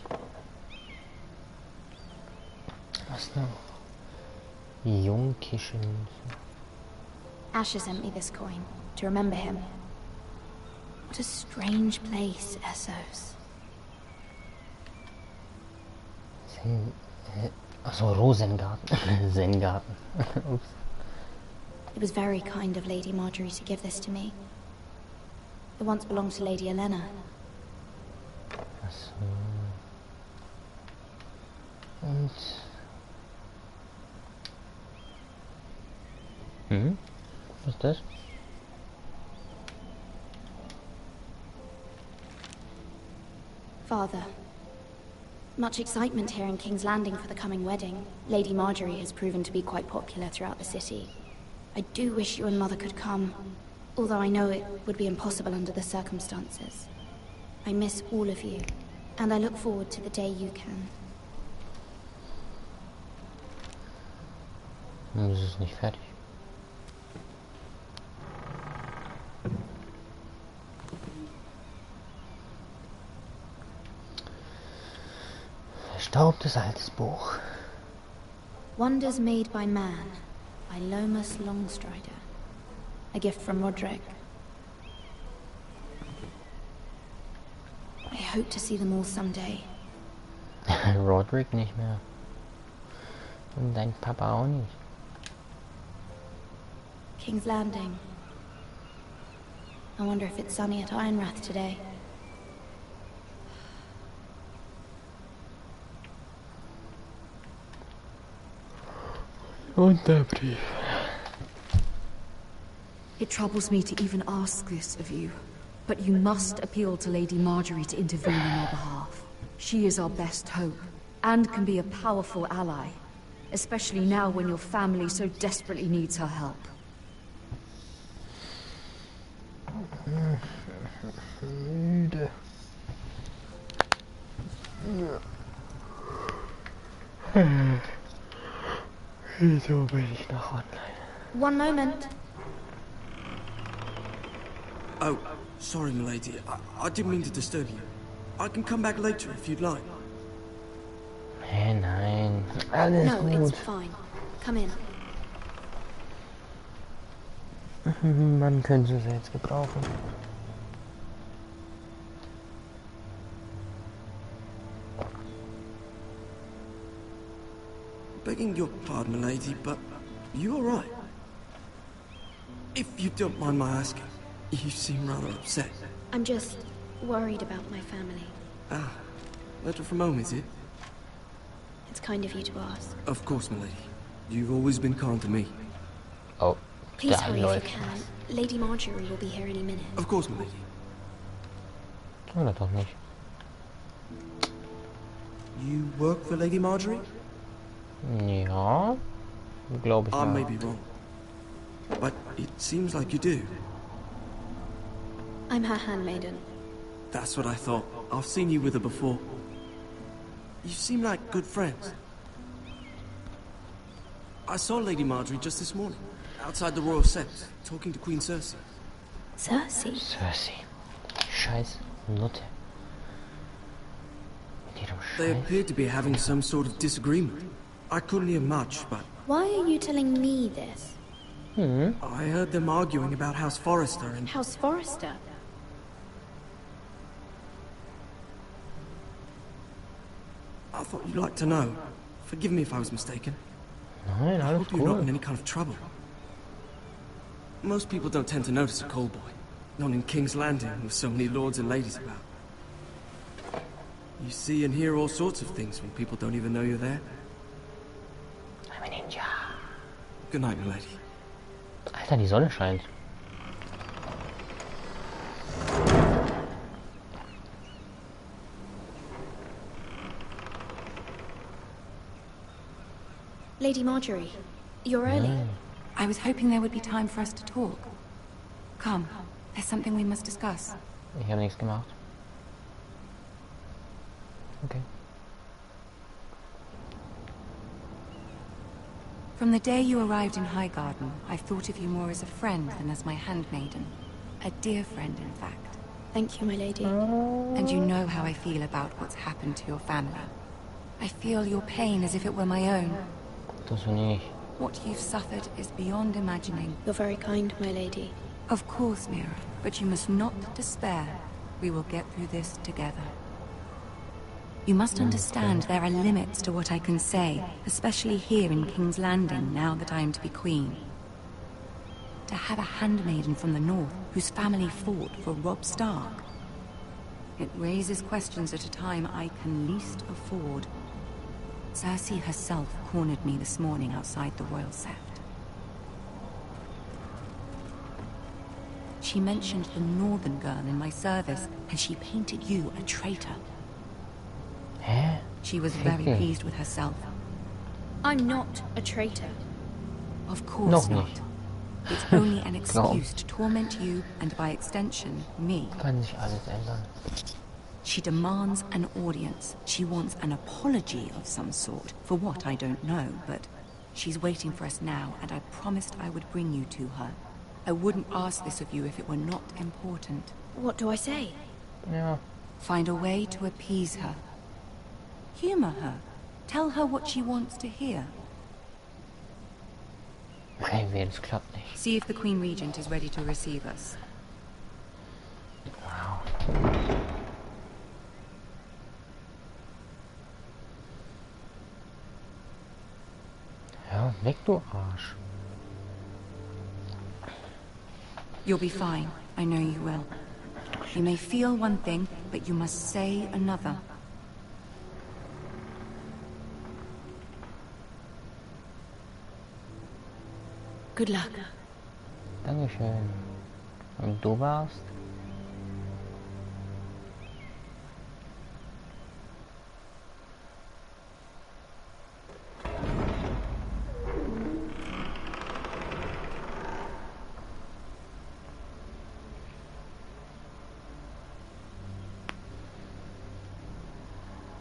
Was noch? Jungkischen. Asher sent me this coin to remember him. What a strange place, Essos. Achso, Rosengarten. Zengarten. Oops. It was very kind of Lady Marjorie to give this to me. It once belonged to Lady Elena. Achso. Und... Was ist das? Father, much excitement here in King's Landing for the coming wedding. Lady Marjorie has proven to be quite popular throughout the city. I do wish you and Mother could come, although I know it would be impossible under the circumstances. I miss all of you, and I look forward to the day you can. Das ist nicht fertig. Verstaubtes altes Buch. Wonders Made by Man, by Lomas Longstrider. A gift from Roderick. I hope to see them all someday. Roderick nicht mehr. Und dein Papa auch nicht. King's Landing. I wonder if it's sunny at Ironrath today. Und der Brief. It troubles me to even ask this of you, but you must appeal to Lady Marjorie to intervene on our behalf. She is our best hope, and can be a powerful ally, especially now when your family so desperately needs her help. Müde. Wieso bin ich noch online? One moment. Oh, sorry, milady. I didn't mean to disturb you. I can come back later if you'd like. Hey, nein. Alles No, gut. it's fine. Come in. Man könnte es jetzt gebrauchen. Begging your pardon, milady, but you all right? If you don't mind my asking, you seem rather upset. I'm just worried about my family. Ah, letter from home, is it? It's kind of you to ask. Of course, milady. You've always been kind to me. Oh, Please hurry if you can. Lady Marjorie will be here any minute. Of course, milady. Oder doch nicht. You work for Lady Marjorie? Ja, glaube ich. I may be wrong, but it seems like you do. I'm her handmaiden. That's what I thought. I've seen you with her before. You seem like good friends. I saw Lady Marjorie just this morning, outside the Royal Sept, talking to Queen Cersei. Cersei? Cersei. Scheiß Nutte. Mit ihrem They Scheiß. appeared to be having some sort of disagreement. I couldn't hear much, but Why are you telling me this? I heard them arguing about House Forrester and... House Forrester? I thought you'd like to know. Forgive me if I was mistaken. Nein, I alles hope you're not in gut. any kind of trouble. Most people don't tend to notice a call boy. Not in King's Landing, with so many lords and ladies about. You see and hear all sorts of things when people don't even know you're there. I'm a ninja. Good night, milady. Alter, die Sonne scheint. Lady Marjorie, you're early. I was hoping there would be time for us to talk. Come, there's something we must discuss. Ich habe nichts gemacht. Okay. From the day you arrived in Highgarden, I've thought of you more as a friend than as my handmaiden. A dear friend, in fact. Thank you, my lady. And you know how I feel about what's happened to your family. I feel your pain as if it were my own. Tust du nicht. What you've suffered is beyond imagining. You're very kind, my lady. Of course, Mira, but you must not despair. We will get through this together. You must understand there are limits to what I can say, especially here in King's Landing, now that I am to be queen. To have a handmaiden from the north whose family fought for Robb Stark. It raises questions at a time I can least afford. Cersei herself cornered me this morning outside the Royal Sept. She mentioned the northern girl in my service, and she painted you a traitor. Hä? She was very pleased with herself. I'm not a traitor. Of course Noch not. nicht. It's only an excuse to torment you, and by extension, me. Kann sich alles ändern. She demands an audience. She wants an apology of some sort, for what I don't know, but she's waiting for us now, and I promised I would bring you to her. I wouldn't ask this of you if it were not important. What do I say? Ja. Find a way to appease her. Humor her. Tell her what she wants to hear. Okay, das klappt nicht. See if the Queen Regent is ready to receive us. Wow. Ja, weg du Arsch. You'll be fine. I know you will. You may feel one thing, but you must say another. Good luck. Dankeschön. Und du warst?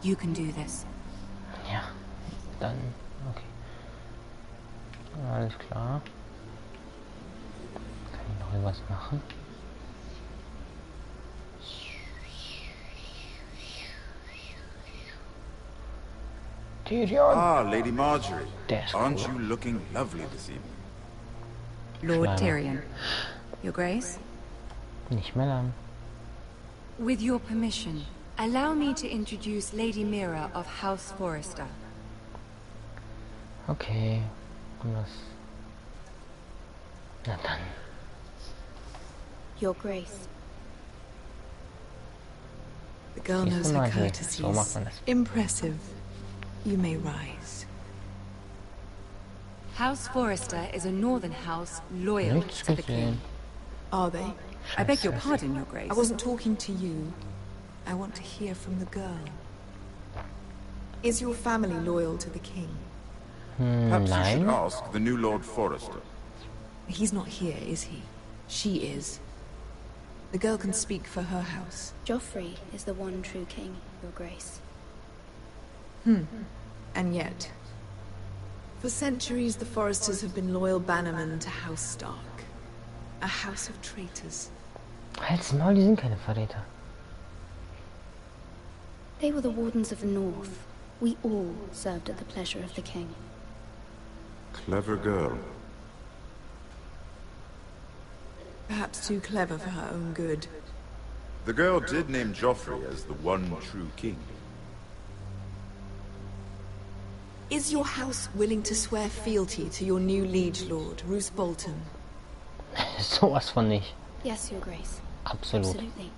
You can do this. Ja, dann, okay. Alles klar. Kann ich noch irgendwas machen? Tyrion! Ah, Lady Marjorie. Aren't cool. you looking lovely this evening? Lord Tyrion. Your Grace? Nicht mehr lang. With your permission, allow me to introduce Lady Mira of House Forrester. Okay. Und was? Na dann. Your Grace. The girl knows her courtesies. Impressive. You may rise. House Forrester is a northern house loyal to the king. Are they? I beg your pardon, Your Grace. I wasn't talking to you. I want to hear from the girl. Is your family loyal to the king? Perhaps you should ask the new Lord Forrester. He's not here, is he? She is. The girl can speak for her house. Joffrey is the one true king, Your Grace. And yet, for centuries the Forresters have been loyal bannermen to House Stark. A house of traitors. Halt's Maul, die sind keine Verräter. They were the Wardens of the North. We all served at the pleasure of the king. Clever girl. Perhaps too clever for her own good. The girl did name Joffrey as the one true king. Is your house willing to swear fealty to your new liege lord, Roose Bolton? Sowas von nicht. Yes, Your Grace. Absolut. Absolutely.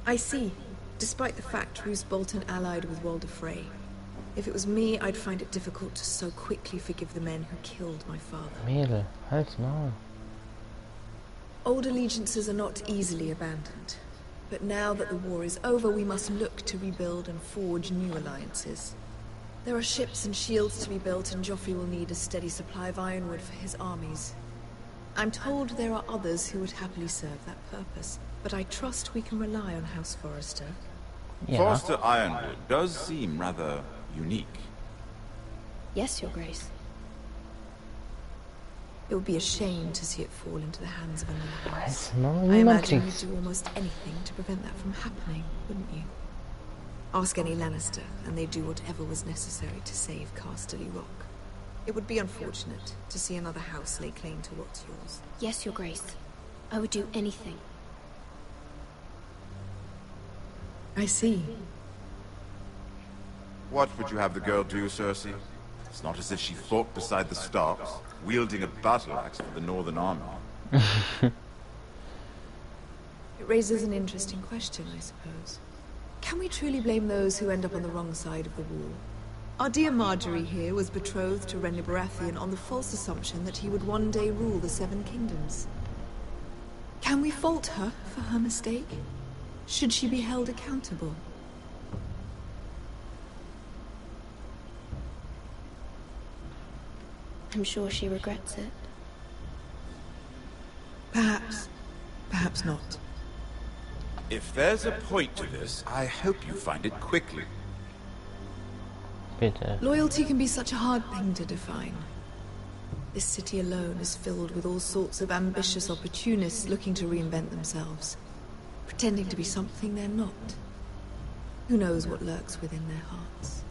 I see. Despite the fact Roose Bolton allied with Walder Frey. If it was me, I'd find it difficult to so quickly forgive the men who killed my father. Mädel, halt's Maul. Old allegiances are not easily abandoned. But now that the war is over, we must look to rebuild and forge new alliances. There are ships and shields to be built, and Joffrey will need a steady supply of ironwood for his armies. I'm told there are others who would happily serve that purpose, but I trust we can rely on House Forrester. Yeah. Forrester ironwood does seem rather unique. Yes, Your Grace. It would be a shame to see it fall into the hands of another house. Maul, I niemand imagine you'd kriegt's. do almost anything to prevent that from happening, wouldn't you? Ask any Lannister, and they'd do whatever was necessary to save Casterly Rock. It would be unfortunate to see another house lay claim to what's yours. Yes, Your Grace. I would do anything. I see. What would you have the girl do, Cersei? It's not as if she fought beside the Starks, wielding a battle axe for the Northern Army. It raises an interesting question, I suppose. Can we truly blame those who end up on the wrong side of the war? Our dear Marjorie here was betrothed to Renly Baratheon on the false assumption that he would one day rule the Seven Kingdoms. Can we fault her for her mistake? Should she be held accountable? I'm sure she regrets it. Perhaps. Perhaps not. If there's a point to this, I hope you find it quickly. Bitte. Loyalty can be such a hard thing to define. This city alone is filled with all sorts of ambitious opportunists looking to reinvent themselves, pretending to be something they're not. Who knows what lurks within their hearts?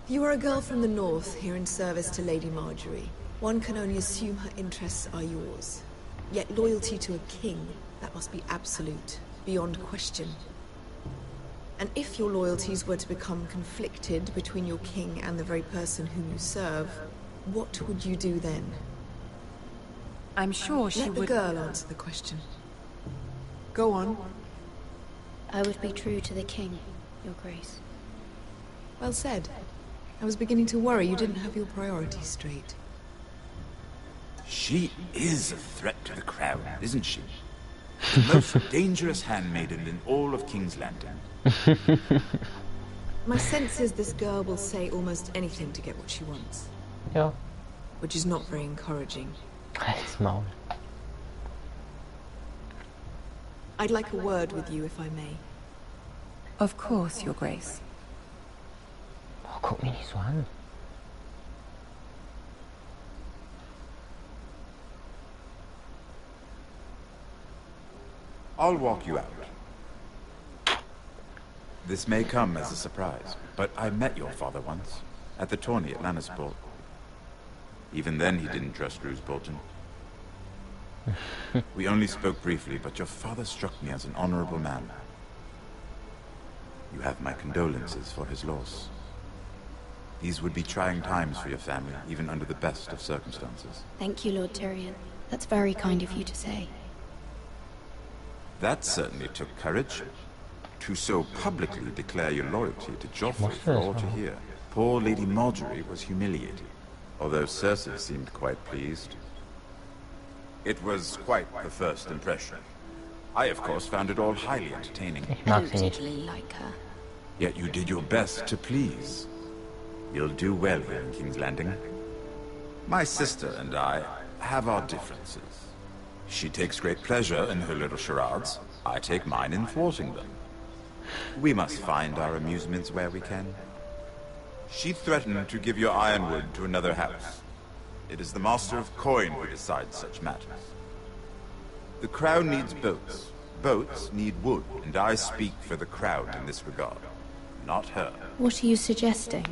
You are a girl from the north, here in service to Lady Marjorie. One can only assume her interests are yours. Yet loyalty to a king, that must be absolute, beyond question. And if your loyalties were to become conflicted between your king and the very person whom you serve, what would you do then? I'm sure she would... Let the girl answer the question. Go on. I would be true to the king, Your Grace. Well said. I was beginning to worry you didn't have your priorities straight. She is a threat to the crown, isn't she? The most dangerous handmaiden in all of King's Landing. My sense is this girl will say almost anything to get what she wants. Ja. Which is not very encouraging. Halt's Maul. I'd like a word with you, if I may. Of course, Your Grace. Oh, guck mich nicht so an. I'll walk you out. This may come as a surprise, but I met your father once, at the tourney at Lannisport. Even then he didn't trust Roose Bolton. We only spoke briefly, but your father struck me as an honorable man. You have my condolences for his loss. These would be trying times for your family, even under the best of circumstances. Thank you, Lord Tyrion. That's very kind of you to say. That certainly took courage. To so publicly declare your loyalty to Joffrey for all to hear. Poor Lady Marjorie was humiliated, although Cersei seemed quite pleased. It was quite the first impression. I, of course, found it all highly entertaining. I don't particularly like her. Yet you did your best to please. You'll do well here in King's Landing. My sister and I have our differences. She takes great pleasure in her little charades. I take mine in thwarting them. We must find our amusements where we can. She threatened to give your ironwood to another house. It is the Master of Coin who decides such matters. The Crown needs boats. Boats need wood, and I speak for the Crown in this regard. Not her. What are you suggesting?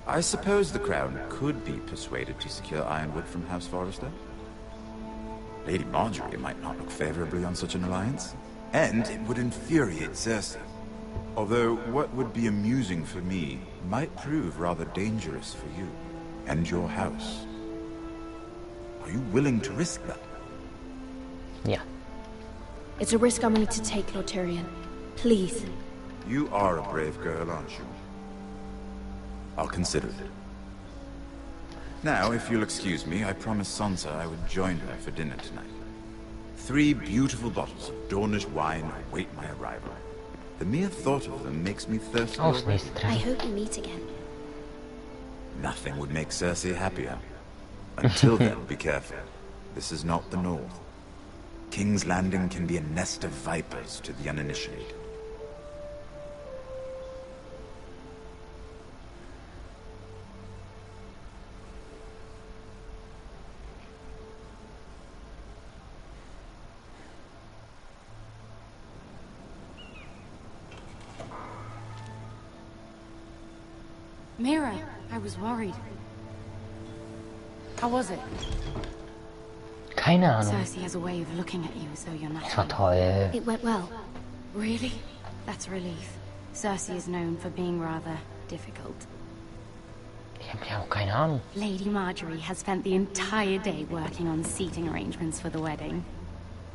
I suppose the Crown could be persuaded to secure ironwood from House Forrester. Lady Marjorie might not look favorably on such an alliance, and it would infuriate Cersei. Although what would be amusing for me might prove rather dangerous for you and your house. Are you willing to risk that? Yeah. It's a risk I'm willing to take, Lord Tyrion. Please. You are a brave girl, aren't you? I'll consider it. Now, if you'll excuse me, I promised Sansa I would join her for dinner tonight. 3 beautiful bottles of Dornish wine await my arrival. The mere thought of them makes me thirsty already. I hope we meet again. Nothing would make Cersei happier. Until then, be careful. This is not the North. King's Landing can be a nest of vipers to the uninitiated. Mira, I was worried. How was it? Keine Ahnung. Cersei has a way of looking at you as though you're nothing. Es war toll. It went well. Really? That's a relief. Cersei is known for being rather difficult. Ich hab ja auch keine Ahnung. Lady Marjorie has spent the entire day working on seating arrangements for the wedding.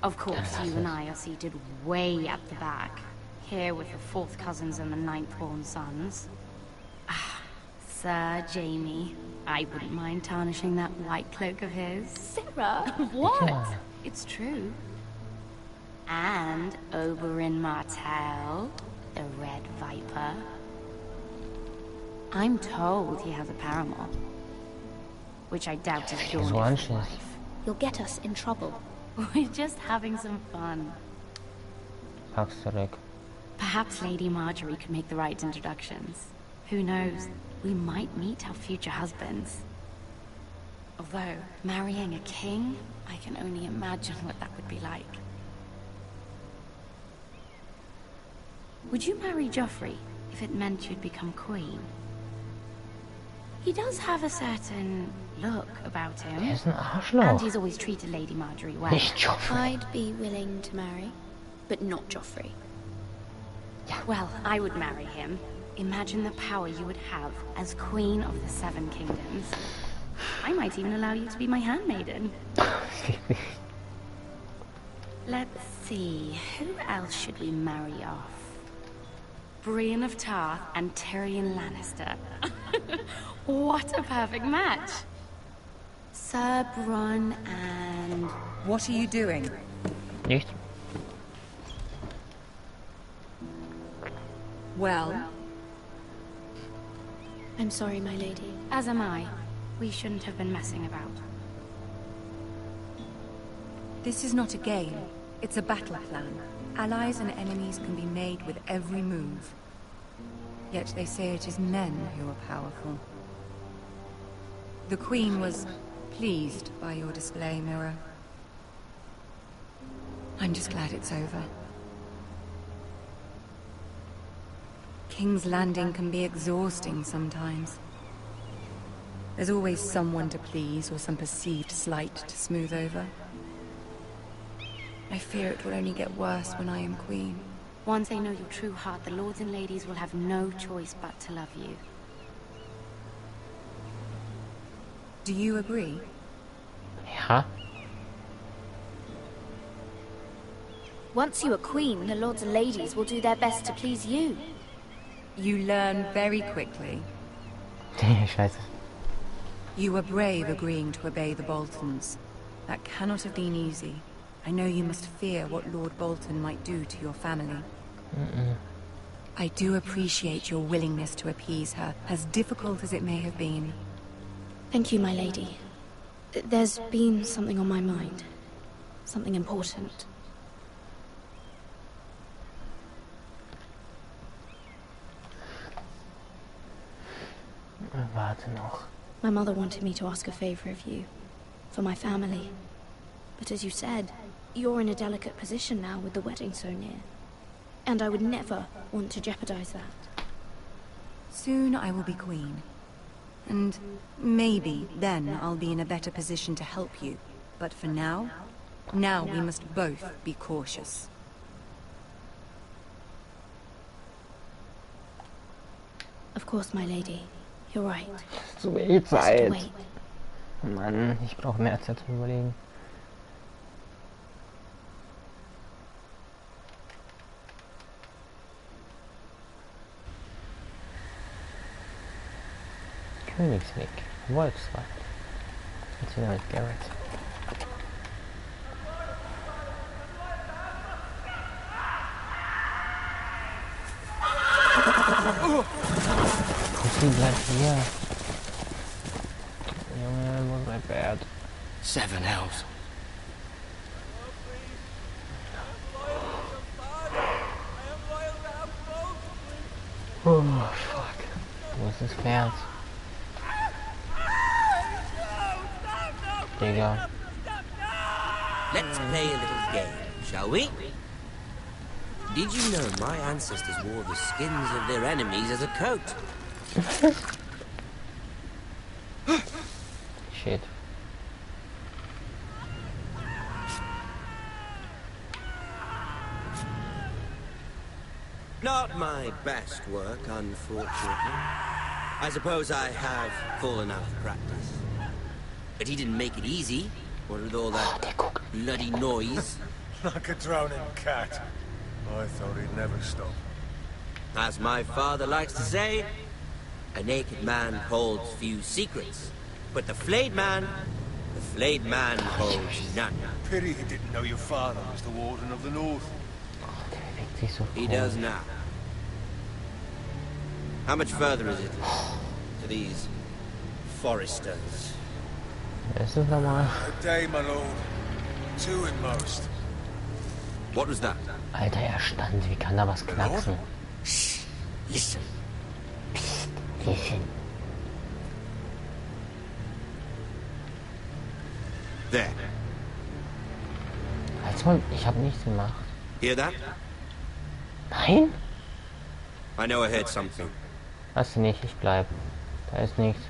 Of course, you and I are seated way at the back, here with the 4th cousins and the 9th-born sons. Sir Jaime, I wouldn't mind tarnishing that white cloak of his. Sarah! What? It's true. And Oberyn Martell, the Red Viper. I'm told he has a paramour. Which I doubt is Dorni's wife. You'll get us in trouble. We're just having some fun. Pack's zurück. Perhaps Lady Marjorie could make the right introductions. Who knows? We might meet our future husbands. Although, marrying a king, I can only imagine what that would be like. Would you marry Joffrey if it meant you'd become queen? He does have a certain look about him. Er ist ein Arschloch. And he's always treated Lady Marjorie well. Nicht Joffrey. I'd be willing to marry, but not Joffrey. Yeah, well, I would marry him. Imagine the power you would have as Queen of the 7 Kingdoms. I might even allow you to be my handmaiden. Let's see, who else should we marry off? Brienne of Tarth and Tyrion Lannister. What a perfect match. Sir Bronn and... What are you doing? Nichts. Well? I'm sorry, my lady. As am I. We shouldn't have been messing about. This is not a game. It's a battle plan. Allies and enemies can be made with every move. Yet they say it is men who are powerful. The Queen was pleased by your display, Mira. I'm just glad it's over. King's Landing can be exhausting sometimes. There's always someone to please or some perceived slight to smooth over. I fear it will only get worse when I am Queen. Once they know your true heart, the lords and ladies will have no choice but to love you. Do you agree? Ja. Once you are queen, the lords and ladies will do their best to please you. You learn very quickly. Scheiße. You were brave agreeing to obey the Boltons. That cannot have been easy. I know you must fear what Lord Bolton might do to your family. I do appreciate your willingness to appease her, as difficult as it may have been. Thank you, my lady. There's been something on my mind. Something important. Warte noch. My mother wanted me to ask a favor of you. For my family. But as you said, you're in a delicate position now with the wedding so near. And I would never want to jeopardize that. Soon I will be Queen. And maybe then I'll be in a better position to help you. But for now we must both be cautious. Of course, my lady. You're right. So wenig Zeit. Wait. Mann, ich brauche mehr Zeit zum Überlegen. Königsweg, Wolfswald. Jetzt wieder mit Garrett. Pussy, bleib hier. Junge, wo bleibt Bert? 7 Hells. Oh, fuck. Wo ist das Pferd? Digga. Let's play a little game, shall we? Did you know my ancestors wore the skins of their enemies as a coat? Shit. Not my best work, unfortunately. I suppose I have fallen out of practice. But he didn't make it easy, what with all that bloody noise. Like a drowning cat. I thought he'd never stop. As my father likes to say, a naked man holds few secrets. But the flayed man holds none. Pity he didn't know your father was the Warden of the North. He does now. How much further is it to these foresters? Das ist normal. A day, my lord. 2 at most. What was that? Alter, er stand. Wie kann da was knacksen? Shh. Listen. Psst. Listen. There. Halt's mal, ich habe nichts gemacht. Hear that? Nein? I know I heard something. Hast du nicht, ich bleib. Da ist nichts.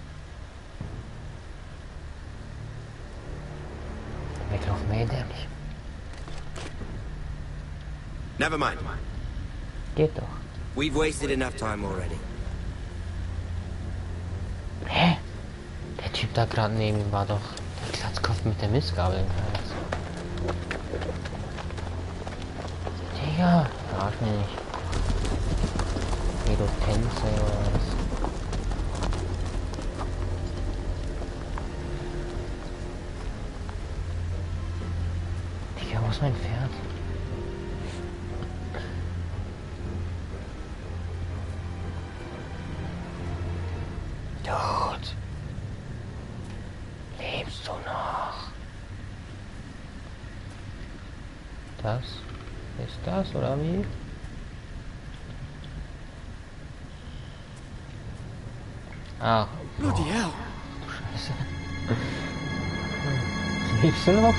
Weglaufen wir dämlich. Never mind. Geht doch. We've wasted enough time already. Hä? Der Typ da gerade neben ihm war doch der Glatzkopf mit der Mistgabel im Hals. Digga, verarsch mich nicht. Okay, du Tänze oder was? Digga, wo ist mein Pferd? Dude. Lebst du noch? Das? Ist das, oder wie? Ach. Bloody hell. Scheiße. Lebst du noch?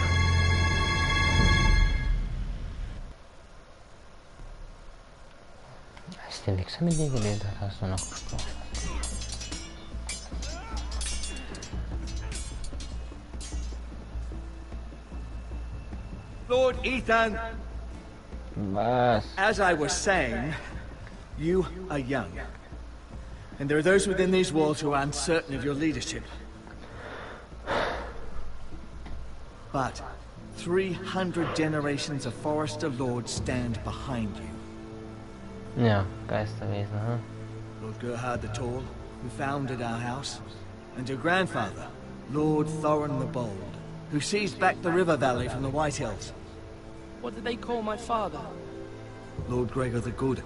Als der Wichser mit dir geredet hat, hast du noch gesprochen. Lord Ethan! Was? As I was saying, you are young. And there are those within these walls who are uncertain of your leadership. But 300 generations of Forester Lords stand behind you. Ja, Geisterwesen, huh? Lord Gerhard the Tall, who founded our house, and your grandfather, Lord Thorin the Bold, who seized back the river valley from the White Hills. What did they call my father? Lord Gregor the Good.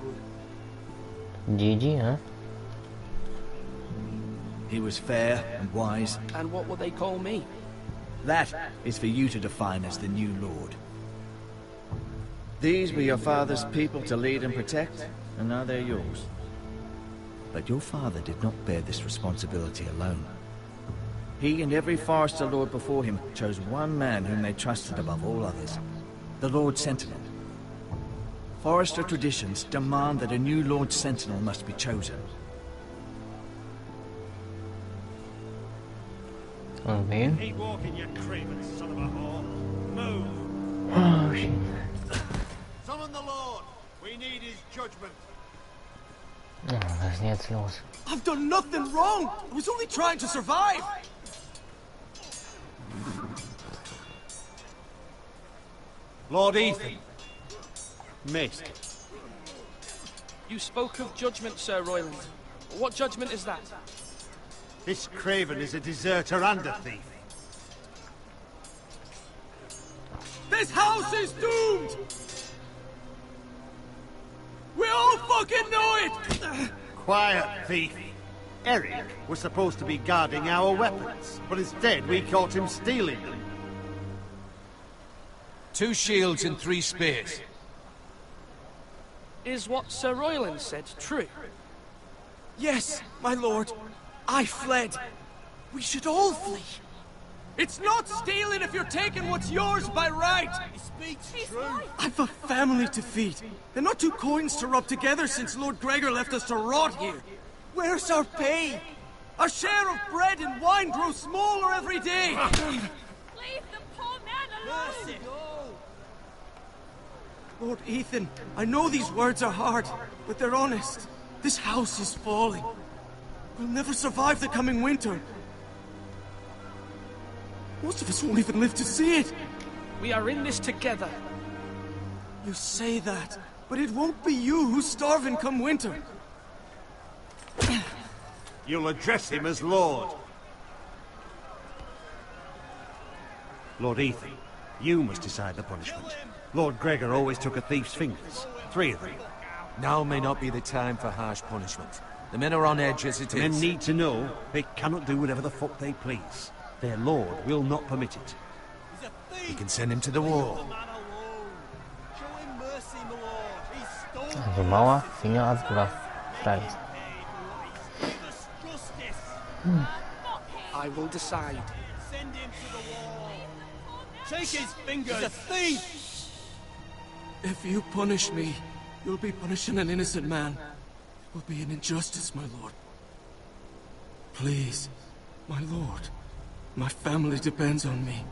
GG, huh? He was fair and wise. And what will they call me? That is for you to define as the new Lord. These were your father's people to lead and protect, and now they're yours. But your father did not bear this responsibility alone. He and every Forester Lord before him chose one man whom they trusted above all others. The Lord Sentinel. Forester traditions demand that a new Lord Sentinel must be chosen. Und wen? Keep walking, you craven son of a whore. Move. Oh shit. Summon the Lord. We need his judgment. Oh, was ist denn jetzt los? I've done nothing wrong. I was only trying to survive. Lord Ethan. Missed. You spoke of judgment, Sir Royland. What judgment is that? This craven is a deserter and a thief. This house is doomed. We all fucking know it. Quiet, thief. Eric was supposed to be guarding our weapons, but instead we caught him stealing them. 2 shields and 3 spears. Is what Sir Royland said true? Yes, my lord. I fled. We should all flee. It's not stealing if you're taking what's yours by right. He speaks true. I've a family to feed, and not 2 coins to rub together since Lord Gregor left us to rot here. Where's our pay? Our share of bread and wine grows smaller every day. Leave the poor man alone! Lord Ethan, I know these words are hard, but they're honest. This house is falling. We'll never survive the coming winter. Most of us won't even live to see it. We are in this together. You say that, but it won't be you who's starving come winter. You'll address him as Lord. Lord Ethan, you must decide the punishment. Lord Gregor always took a thief's fingers. 3 of them. Now may not be the time for harsh punishment. The men are on edge as it The is. men need to know they cannot do whatever the fuck they please. Their lord will not permit it. We can send him to the wall. Also Mauer, Fingerabdruck oder Freilassen. I will decide. Send him to the wall. Take his fingers. He's a thief. If you punish me, you'll be punishing an innocent man. It will be an injustice, my lord. Please, my lord. My family depends on me.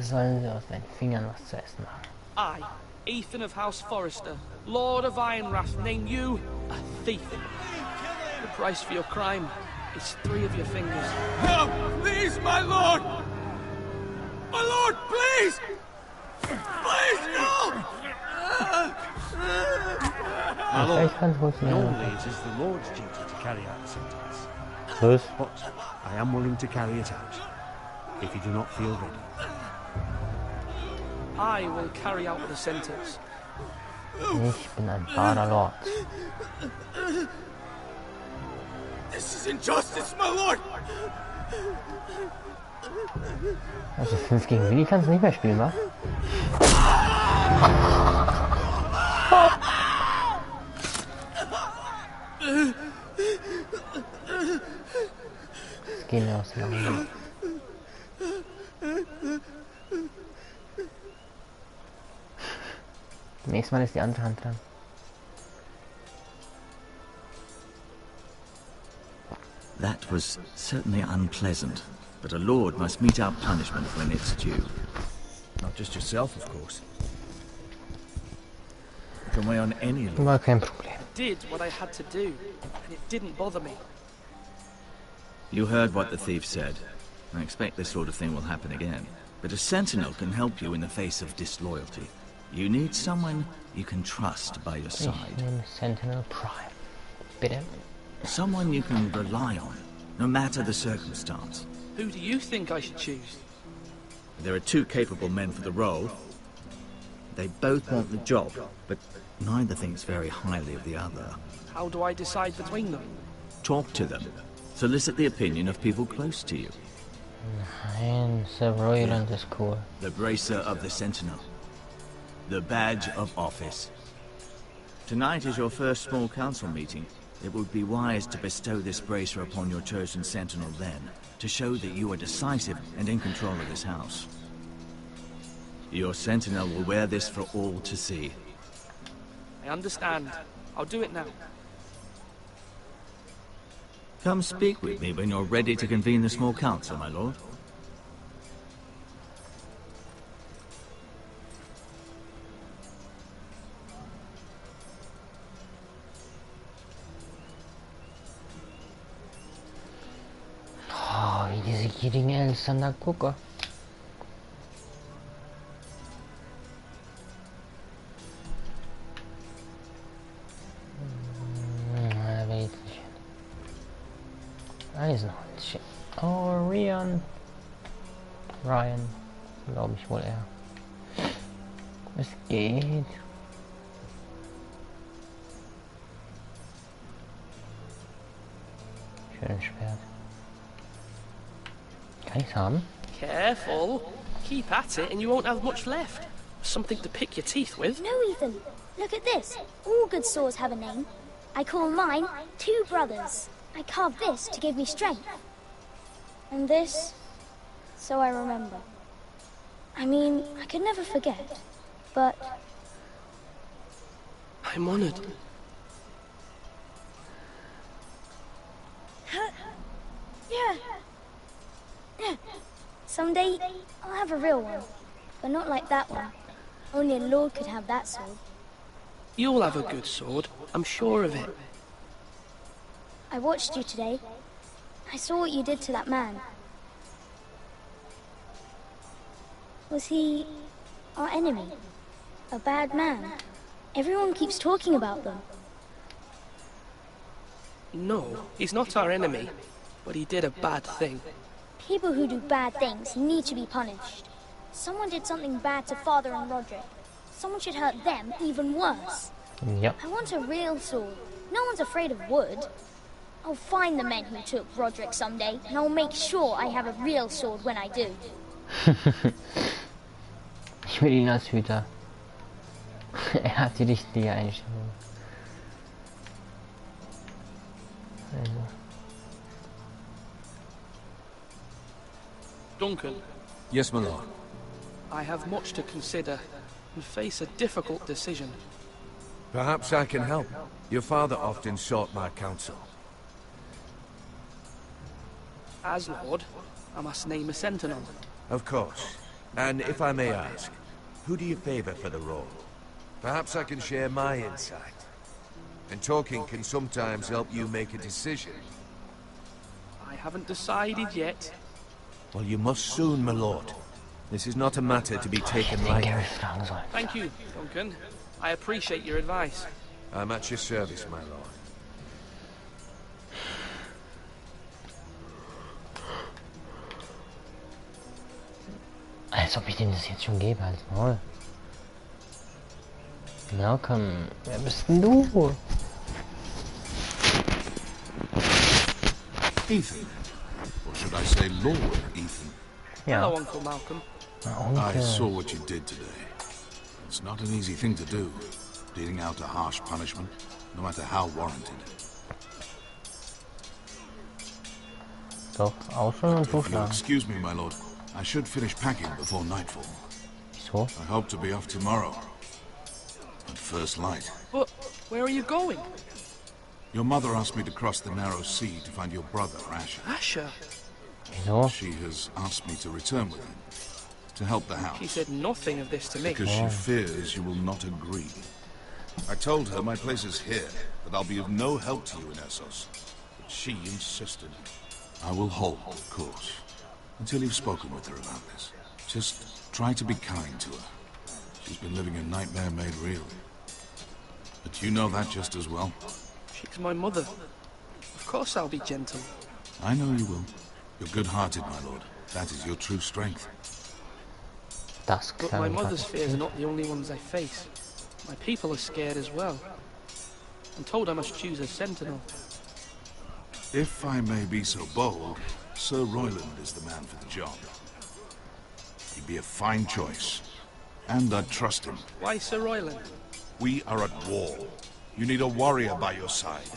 Sollen sie aus deinen Fingern was zu essen machen? I, Ethan of House Forester, Lord of Ironrath, name you a thief. The price for your crime is 3 of your fingers. No, please, my lord! My lord, please! Please, no! My lord, Ich kann's funktionieren. normally it is the Lord's duty to carry out the sentence. Was? But I am willing to carry it out, if you do not feel ready. I will carry out the sentence. Ich bin ein wahrer Lord. This is injustice, my lord! Also 5 gegen Willi kannst du nicht mehr spielen, wa? Das geht mir aus dem Augen. Nächstes Mal ist die andere Hand dran. That was certainly unpleasant, but a lord must mete out punishment when it's due. Not just yourself, of course. You can weigh on any lord. War kein Problem. I did what I had to do, and it didn't bother me. You heard what the thief said. I expect this sort of thing will happen again. But a sentinel can help you in the face of disloyalty. You need someone you can trust by your side. Ich nehme Sentinel Prime. Bitte? Someone you can rely on, no matter the circumstance. Who do you think I should choose? There are 2 capable men for the role. They both want the job, but neither thinks very highly of the other. How do I decide between them? Talk to them. Solicit the opinion of people close to you. Nein, Sir Royland is cool. The bracer of the sentinel. The badge of office. Tonight is your first small council meeting. It would be wise to bestow this bracer upon your chosen sentinel then, to show that you are decisive and in control of this house. Your sentinel will wear this for all to see. I understand. I'll do it now. Come speak with me when you're ready to convene the small council, my lord. Oh, wie diese gierigen Elstern da gucken. Da will ich nicht hin. Eisenhornchen. Oh, Ryan, glaube ich wohl eher. Es geht. Schönes Schwert. Kann ich's haben? Careful. Keep at it and you won't have much left. Something to pick your teeth with. No, Ethan. Look at this. All good swords have a name. I call mine 2 brothers. I carved this to give me strength. And this, so I remember. I mean, I could never forget, but... I'm honored. Yeah. Someday, I'll have a real one. But not like that one. Only a lord could have that sword. You'll have a good sword. I'm sure of it. I watched you today. I saw what you did to that man. Was he our enemy? A bad man? Everyone keeps talking about them. No, he's not our enemy. But he did a bad thing. People who do bad things need to be punished. Someone did something bad to Father and Roderick. Someone should hurt them even worse. Yep. I want a real sword. No one's afraid of wood. I'll find the men who took Roderick someday, and I'll make sure I have a real sword when I do. Ich will ihn als Hüter. Hat die richtige Einstellung. Also. Duncan. Yes, my lord. I have much to consider and face a difficult decision. Perhaps I can help. Your father often sought my counsel. As Lord, I must name a sentinel. Of course. And if I may ask, who do you favor for the role? Perhaps I can share my insight. And talking can sometimes help you make a decision. I haven't decided yet. Well, you must soon, my lord. This is not a matter to be taken lightly. Thank you, Duncan. I appreciate your advice. I'm at your service, my lord. Als ob ich dem das jetzt schon gebe, als Maul. Malcolm, wer bist denn du? Ethan. Or should I say Lord Ethan? Yeah. Hello, Uncle Malcolm. I saw what you did today. It's not an easy thing to do, dealing out a harsh punishment, no matter how warranted. Doch, auch schon ein Zuschlag. Excuse me, my lord. I should finish packing before nightfall. Wieso? I hope to be off tomorrow. At first light. But where are you going? Your mother asked me to cross the narrow sea to find your brother, Asher. Asher? Wieso? She has asked me to return with him, to help the house. She said nothing of this to me. Because she fears you will not agree. I told her my place is here, that I'll be of no help to you in Essos. But she insisted. I will hold, of course, until you've spoken with her about this. Just try to be kind to her. She's been living a nightmare made real. But you know that just as well. She's my mother. Of course I'll be gentle. I know you will. You're good-hearted, my lord. That is your true strength. But my mother's fears are not the only ones I face. My people are scared as well. I'm told I must choose a sentinel. If I may be so bold, Sir Royland is the man for the job. He'd be a fine choice. And I'd trust him. Why Sir Royland? We are at war. You need a warrior by your side.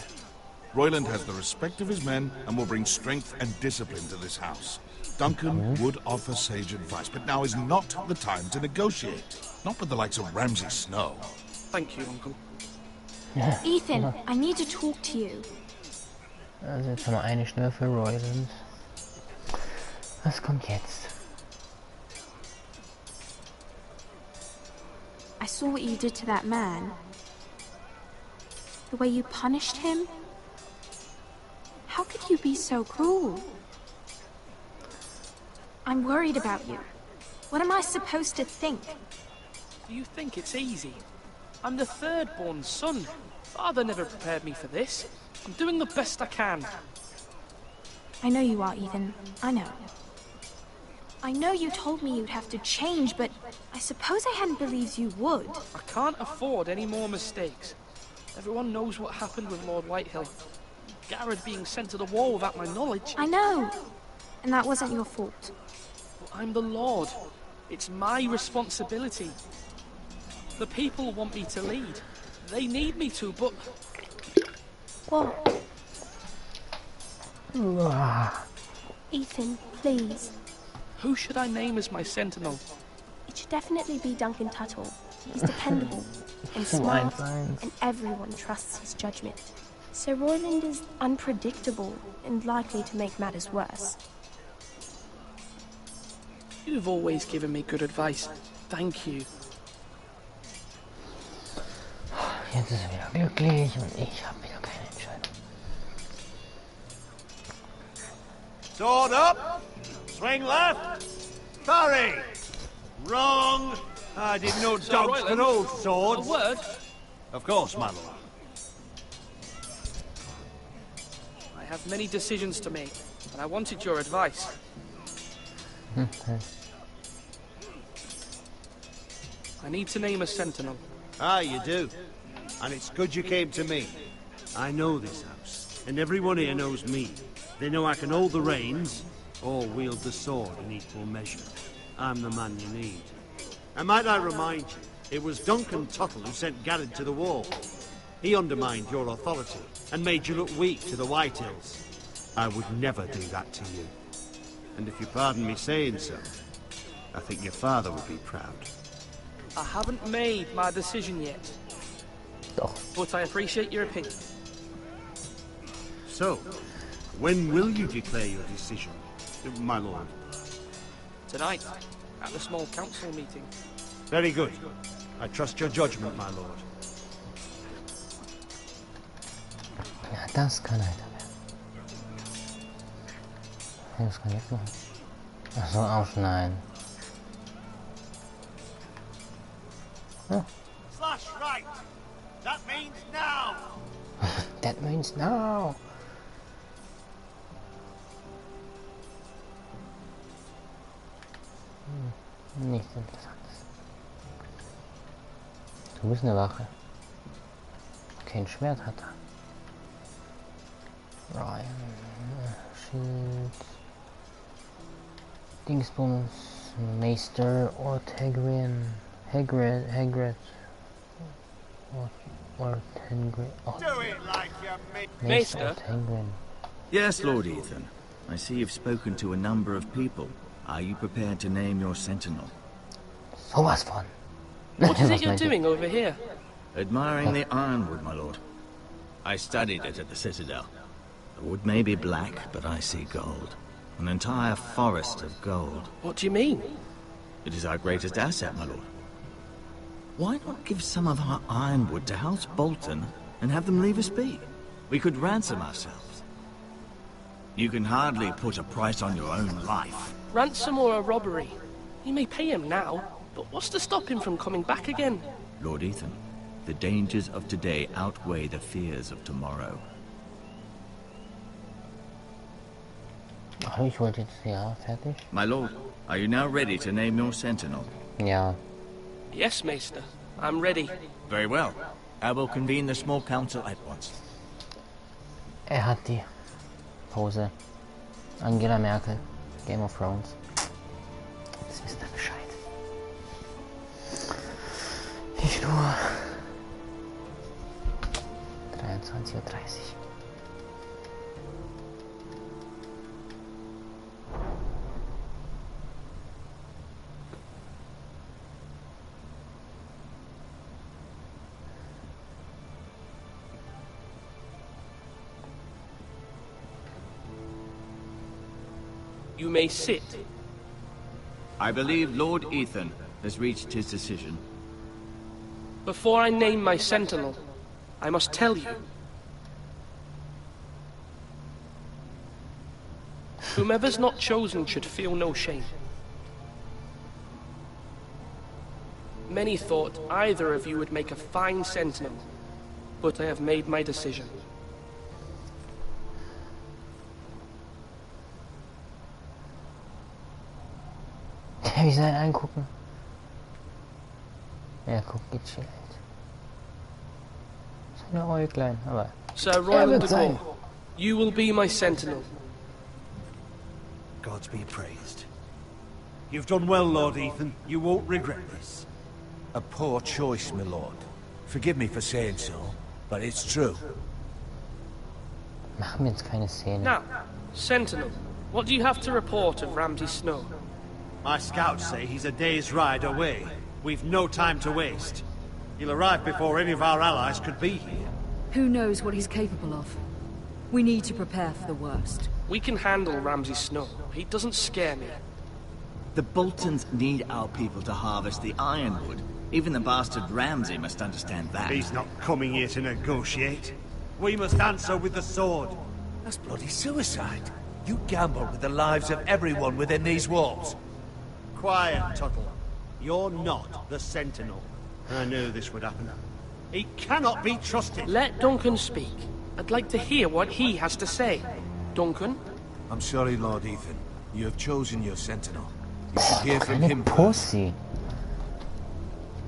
Royland has the respect of his men and will bring strength and discipline to this house. Duncan would offer sage advice, but now is not the time to negotiate. Not with the likes of Ramsay Snow. Thank you, Uncle. Ethan, I need to talk to you. Also jetzt haben wir eine schnell für Royland. Was kommt jetzt? I saw what you did to that man. The way you punished him. How could you be so cruel? I'm worried about you. What am I supposed to think? Do you think it's easy? I'm the third-born son. Father never prepared me for this. I'm doing the best I can. I know you are, Ethan. I know. I know you told me you'd have to change, but I suppose I hadn't believed you would. I can't afford any more mistakes. Everyone knows what happened with Lord Whitehill. Garrett being sent to the war without my knowledge. I know. And that wasn't your fault. But I'm the Lord. It's my responsibility. The people want me to lead. They need me to, but... What? Ethan, please. Who should I name as my sentinel? It should definitely be Duncan Tuttle. He's dependable and smart, and everyone trusts his judgment. Sir Royland is unpredictable and likely to make matters worse. You've always given me good advice. Thank you. Jetzt ist er wieder glücklich und ich habe wieder keine Entscheidung. Sword up! Swing left! Parry! Wrong! I didn't know dogs could hold swords. A word? Of course, my lord. I have many decisions to make, and I wanted your advice. I need to name a sentinel. Ah, you do. And it's good you came to me. I know this house, and everyone here knows me. They know I can hold the reins, or wield the sword in equal measure. I'm the man you need. And might I remind you, it was Duncan Tuttle who sent Garrett to the wall. He undermined your authority, and made you look weak to the Whitehills. I would never do that to you. And if you pardon me saying so, I think your father would be proud. I haven't made my decision yet. But I appreciate your opinion. So, when will you declare your decision, my lord? Tonight, at the small council meeting. Very good. I trust your judgment, my lord. Ja, das kann heiter werden. Was kann ich jetzt machen? Achso, aufschneiden. Ja. Slash right! That means no. Nichts Interessantes. Du bist eine Wache. Kein Schwert hat er. Ryan. Schild. Dingsbums. Meister. Ortegrian. Hagrid. Ortegrian. Do it like you mean. Meister? Yes, Lord Ethan. I see you've spoken to a number of people. Are you prepared to name your sentinel? Sowas von. What is it you're doing over here? Admiring the ironwood, my lord. I studied it at the Citadel. The wood may be black, but I see gold. An entire forest of gold. What do you mean? It is our greatest asset, my lord. Why not give some of our ironwood to House Bolton and have them leave us be? We could ransom ourselves. You can hardly put a price on your own life. Ransom or a robbery? You may pay him now, but what's to stop him from coming back again? Lord Ethan, the dangers of today outweigh the fears of tomorrow. Ich wollte jetzt, ja, fertig. My lord, are you now ready to name your sentinel? Ja. Yes, Maester. I'm ready. Very well. I will convene the small council at once. Hat die Pose. Angela Merkel. Game of Thrones. Jetzt wisst ihr Bescheid. Wie viel Uhr? 23:30 Uhr. You may sit. I believe Lord Ethan has reached his decision. Before I name my sentinel, I must tell you. Whomever's not chosen should feel no shame. Many thought either of you would make a fine sentinel, but I have made my decision. Wie soll er angucken? Er guckt gechillt. Seine Äuglein, aber... Sir Royal de Gore, you will be my sentinel. Gods be praised. You've done well, Lord Ethan. You won't regret this. A poor choice, my lord. Forgive me for saying so, but it's true. Machen wir jetzt keine Szene. Now, sentinel, what do you have to report of Ramsay Snow? My scouts say he's a day's ride away. We've no time to waste. He'll arrive before any of our allies could be here. Who knows what he's capable of? We need to prepare for the worst. We can handle Ramsay Snow. He doesn't scare me. The Boltons need our people to harvest the ironwood. Even the bastard Ramsay must understand that. He's not coming here to negotiate. We must answer with the sword. That's bloody suicide. You gamble with the lives of everyone within these walls. Quiet, Tuttle. You're not the Sentinel. I knew this would happen. He cannot be trusted. Let Duncan speak. I'd like to hear what he has to say. Duncan? I'm sorry, Lord Ethan. You have chosen your Sentinel. You should hear from him. Pussy.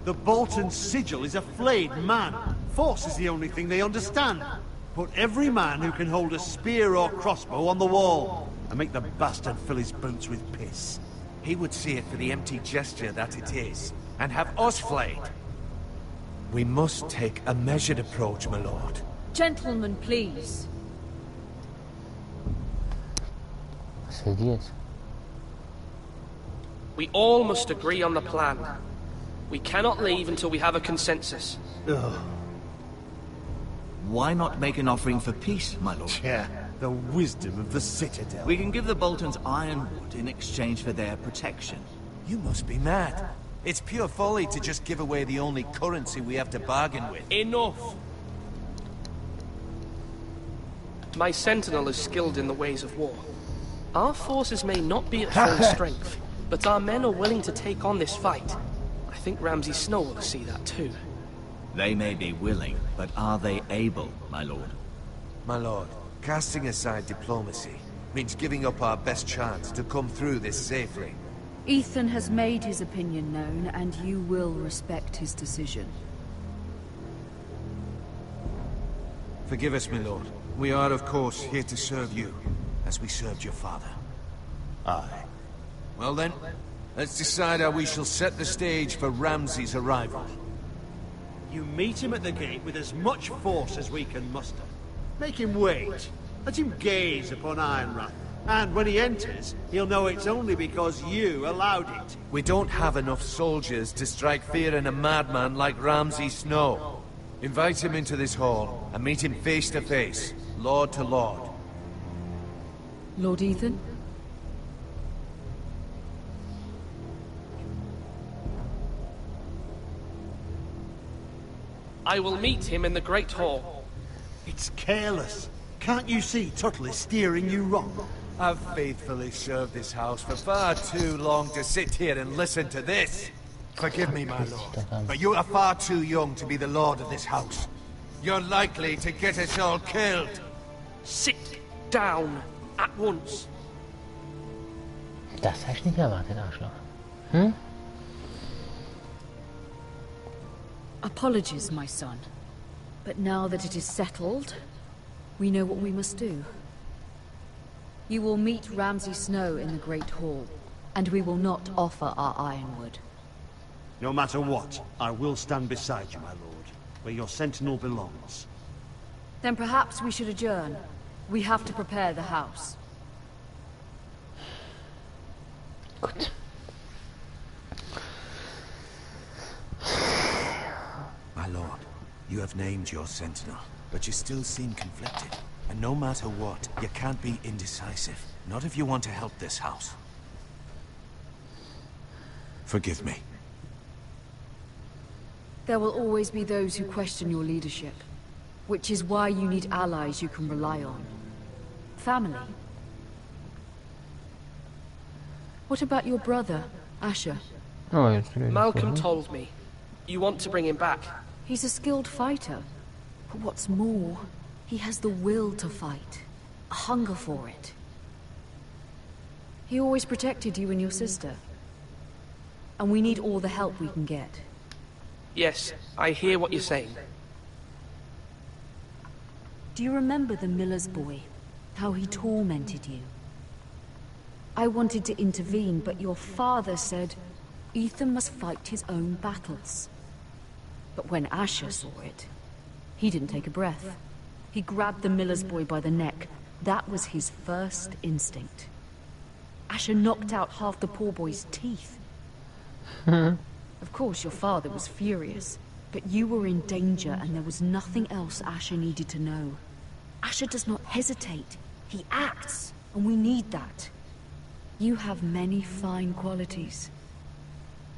The Bolton sigil is a flayed man. Force is the only thing they understand. Put every man who can hold a spear or crossbow on the wall, and make the bastard fill his boots with piss. He would see it for the empty gesture that it is, and have us flayed. We must take a measured approach, my lord. Gentlemen, please. Was will die jetzt? We all must agree on the plan. We cannot leave until we have a consensus. Ugh. Why not make an offering for peace, my lord? Yeah, the wisdom of the Citadel. We can give the Boltons ironwood in exchange for their protection. You must be mad. It's pure folly to just give away the only currency we have to bargain with. Enough! My sentinel is skilled in the ways of war. Our forces may not be at full strength, but our men are willing to take on this fight. I think Ramsay Snow will see that too. They may be willing, but are they able, my lord? My lord, casting aside diplomacy means giving up our best chance to come through this safely. Ethan has made his opinion known, and you will respect his decision. Forgive us, my lord. We are, of course, here to serve you, as we served your father. Aye. Well then, let's decide how we shall set the stage for Ramsay's arrival. You meet him at the gate with as much force as we can muster. Make him wait. Let him gaze upon Ironrath. And when he enters, he'll know it's only because you allowed it. We don't have enough soldiers to strike fear in a madman like Ramsay Snow. Invite him into this hall and meet him face to face, lord to lord. Lord Ethan? I will meet him in the Great Hall. It's careless. Can't you see Tuttle is steering you wrong? I've faithfully served this house for far too long to sit here and listen to this. Forgive me, my lord, but you are far too young to be the lord of this house. You're likely to get us all killed. Sit down at once. Das hast du nicht erwartet, Arschloch. Hm? Apologies, my son. But now that it is settled, we know what we must do. You will meet Ramsay Snow in the Great Hall, and we will not offer our ironwood. No matter what, I will stand beside you, my lord, where your sentinel belongs. Then perhaps we should adjourn. We have to prepare the house. Gut. My lord, you have named your sentinel, but you still seem conflicted. And no matter what, you can't be indecisive. Not if you want to help this house. Forgive me. There will always be those who question your leadership, which is why you need allies you can rely on. Family. What about your brother, Asher? Malcolm told me. You want to bring him back? He's a skilled fighter. But what's more, he has the will to fight. A hunger for it. He always protected you and your sister. And we need all the help we can get. Yes, I hear what you're saying. Do you remember the miller's boy? How he tormented you? I wanted to intervene, but your father said Ethan must fight his own battles. But when Asher saw it, he didn't take a breath. He grabbed the miller's boy by the neck. That was his first instinct. Asher knocked out half the poor boy's teeth. Of course, your father was furious, but you were in danger and there was nothing else Asher needed to know. Asher does not hesitate. He acts, and we need that. You have many fine qualities,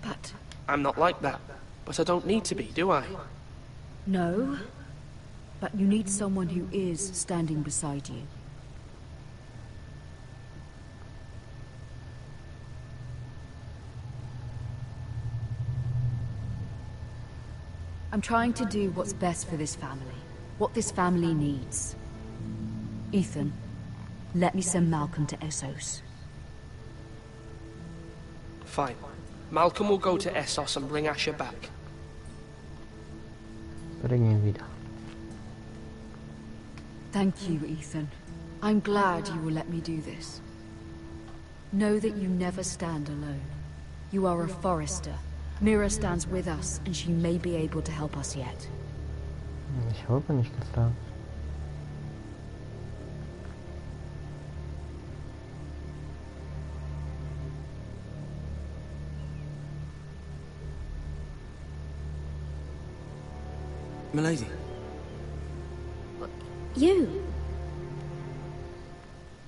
but... I'm not like that, but I don't need to be, do I? No, but you need someone who is standing beside you. I'm trying to do what's best for this family, what this family needs. Ethan, let me send Malcolm to Essos. Fine. Malcolm will go to Essos and bring Asher back. Bring ihn wieder. Thank you, Ethan. I'm glad you will let me do this. Know that you never stand alone. You are a Forester. Mira stands with us, and she may be able to help us yet. Ich hoffe nicht, dass Milady. You?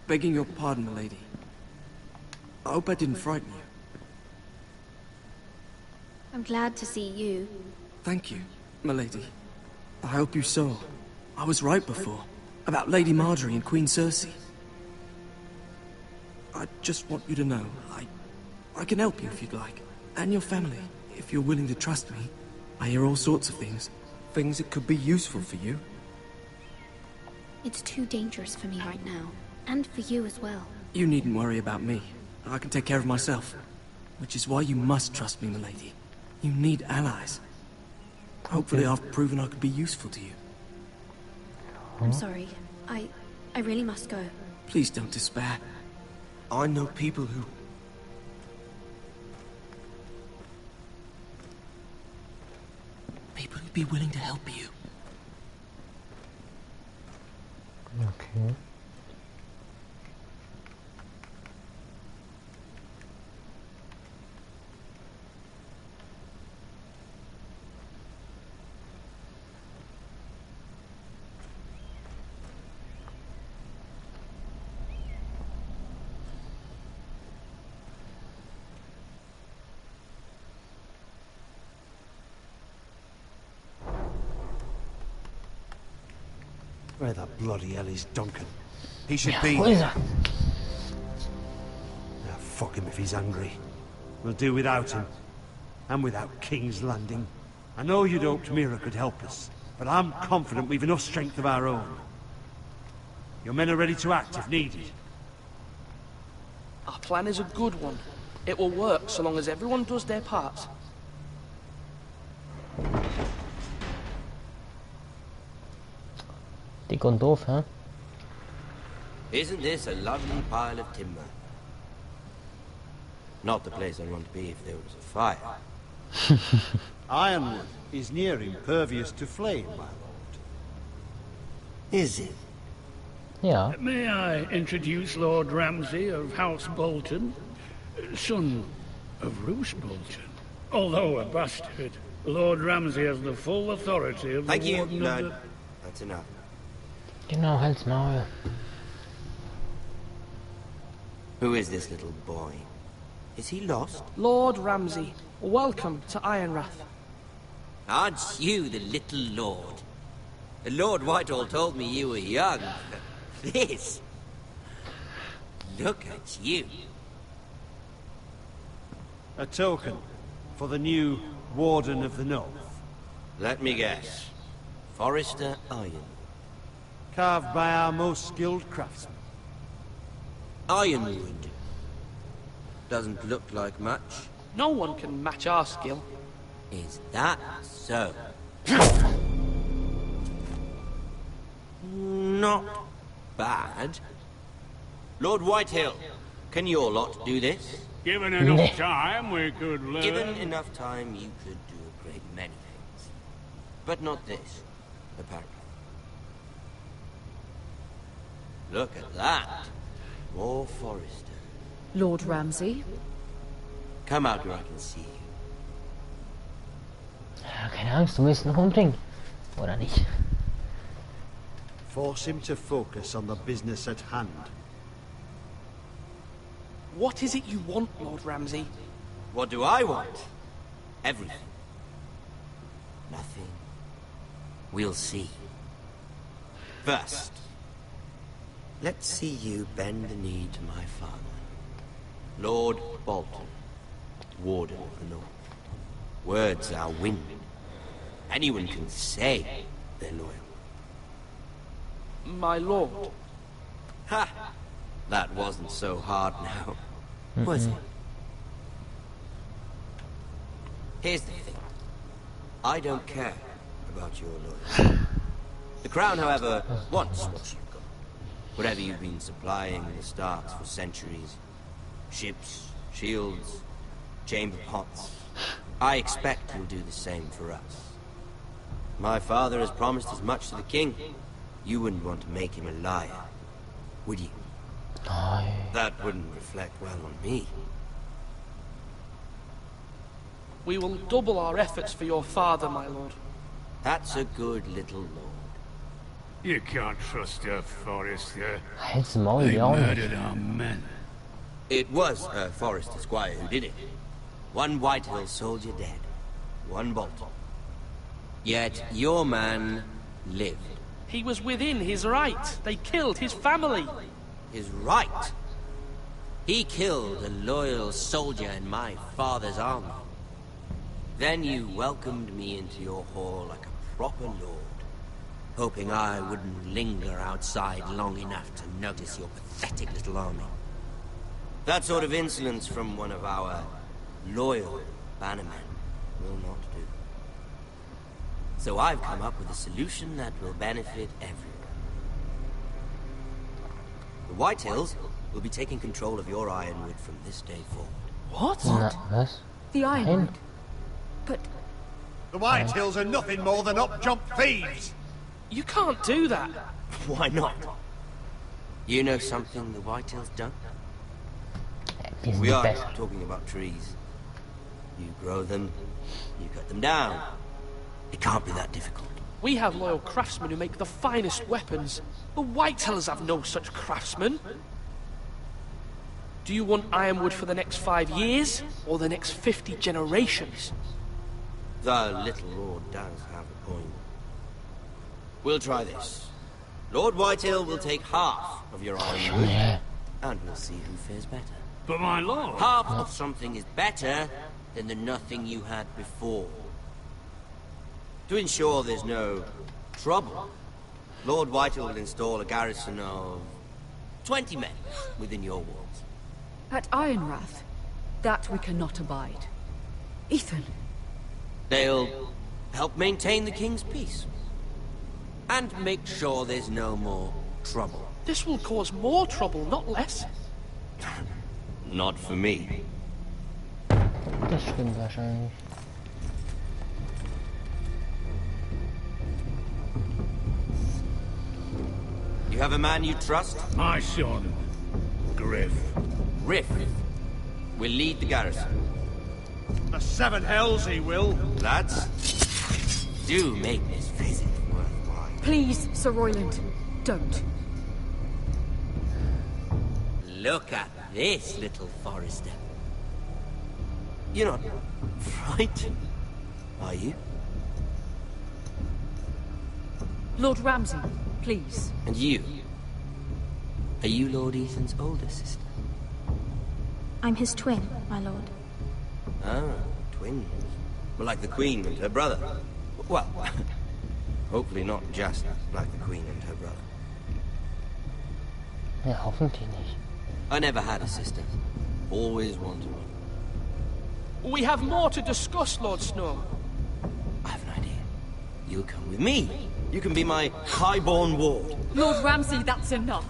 Begging your pardon, milady. I hope I didn't frighten you. I'm glad to see you. Thank you, milady. I hope you saw. I was right before. About Lady Marjorie and Queen Cersei. I just want you to know, I can help you if you'd like. And your family, if you're willing to trust me. I hear all sorts of things. Things that could be useful for you. It's too dangerous for me right now. And for you as well. You needn't worry about me. I can take care of myself. Which is why you must trust me, milady. You need allies. Hopefully I've proven I could be useful to you. I'm sorry. I really must go. Please don't despair. I know people who... People who'd be willing to help you. Okay. Where the bloody hell is Duncan? He should be... Ah, fuck him if he's angry. We'll do without him. And without King's Landing. I know you'd hoped Mira could help us, but I'm confident we've enough strength of our own. Your men are ready to act if needed. Our plan is a good one. It will work so long as everyone does their part. Dick und doof, hä? Isn't this a lovely pile of timber? Not the place I'd want to be if there was a fire. Ironwood is near impervious to flame, my lord. Is it? Yeah. May I introduce Lord Ramsay of House Bolton, son of Roose Bolton. Although a bastard, Lord Ramsay has the full authority of the Thank you, Warden of the... That's enough. Genau, halt's Maul. Who is this little boy? Is he lost? Lord Ramsay, welcome to Ironrath. Aren't you the little lord? Lord Whitehall told me you were young. This... Look at you. A token for the new Warden of the North. Let me guess. Forrester Iron. Carved by our most skilled craftsmen. Ironwood. Doesn't look like much. No one can match our skill. Is that so? Not bad. Lord Whitehill, can your lot do this? Given enough time, we could learn. Given enough time, you could do a great many things. But not this, apparently. Look at that. More Forrester. Lord Ramsay? Come out where I can see you. Ja, keine Angst, du willst ihn noch umbringen. Oder nicht? Force him to focus on the business at hand. What is it you want, Lord Ramsay? What do I want? Everything. Nothing. We'll see. First, let's see you bend the knee to my father. Lord Bolton, Warden of the North. Words are wind. Anyone can say they're loyal. My lord. Ha! That wasn't so hard now, was it? Here's the thing. I don't care about your loyalty. The Crown, however, wants what you've got. Whatever you've been supplying the Starks for centuries. Ships, shields, chamber pots. I expect you'll do the same for us. My father has promised as much to the king. You wouldn't want to make him a liar, would you? That wouldn't reflect well on me. We will double our efforts for your father, my lord. That's a good little lord. You can't trust her, Forrester. Halt's Maul, They ja auch murdered nicht. our men. It was Forrester Squire who did it. One Whitehill soldier dead. One Bolton. Yet your man lived. He was within his right. They killed his family. His right? He killed a loyal soldier in my father's army. Then you welcomed me into your hall like a proper lord. hoping I wouldn't linger outside long enough to notice your pathetic little army. That sort of insolence from one of our loyal bannermen will not do. So I've come up with a solution that will benefit everyone. The Whitehills will be taking control of your Ironwood from this day forward. What? The Ironwood? But... The Whitehills are nothing more than up-jump thieves! You can't do that. Why not? You know something the Whitehills don't? We are talking about trees. You grow them, you cut them down. It can't be that difficult. We have loyal craftsmen who make the finest weapons. The Whitehills have no such craftsmen. Do you want Ironwood for the next 5 years, or the next 50 generations? The little lord does have a point. We'll try this. Lord Whitehill will take half of your Ironwood, and we'll see who fares better. But my lord... Half of something is better than the nothing you had before. To ensure there's no trouble, Lord Whitehill will install a garrison of 20 men within your walls. At Ironrath? That we cannot abide. Ethan! They'll help maintain the king's peace. And make sure there's no more trouble. This will cause more trouble, not less. Not for me. Das stimmt wahrscheinlich. You have a man you trust? My son, Griff. Griff will lead the garrison. The seven hells he will. Lads, do make this visit worthwhile. Please, Sir Royland, don't. Look at this, little Forester. You're not frightened, are you? Lord Ramsay, please. And you? Are you Lord Ethan's older sister? I'm his twin, my lord. Ah, twins. Well, like the Queen and her brother. Well, hopefully not just like the Queen and her brother. Ja, hoffentlich nicht. I never had a sister. Always wanted one. We have more to discuss, Lord Snow. I have an idea. You'll come with me. You can be my highborn ward. Lord Ramsay, that's enough.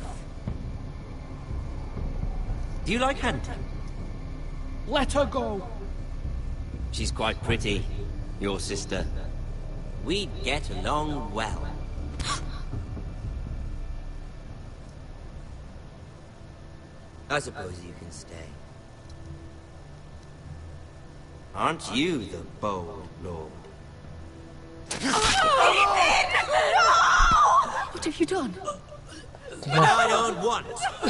Do you like hunting? Let her go. She's quite pretty, your sister. We'd get along well. I suppose you can stay. Aren't you the bold lord? What have you done? I don't want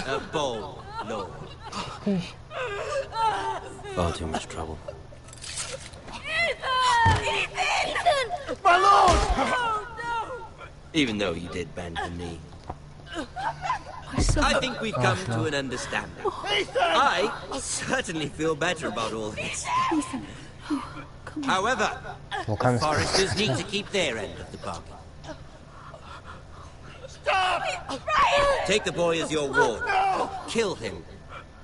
a bold lord. Far too much trouble. Ethan! My lord! Even though you did bend the knee. My son. I think we've come to an understanding. I certainly feel better about all this. Ethan. Oh, come on. However, the foresters need to keep their end of the bargain. Stop! Take the boy as your ward. Kill him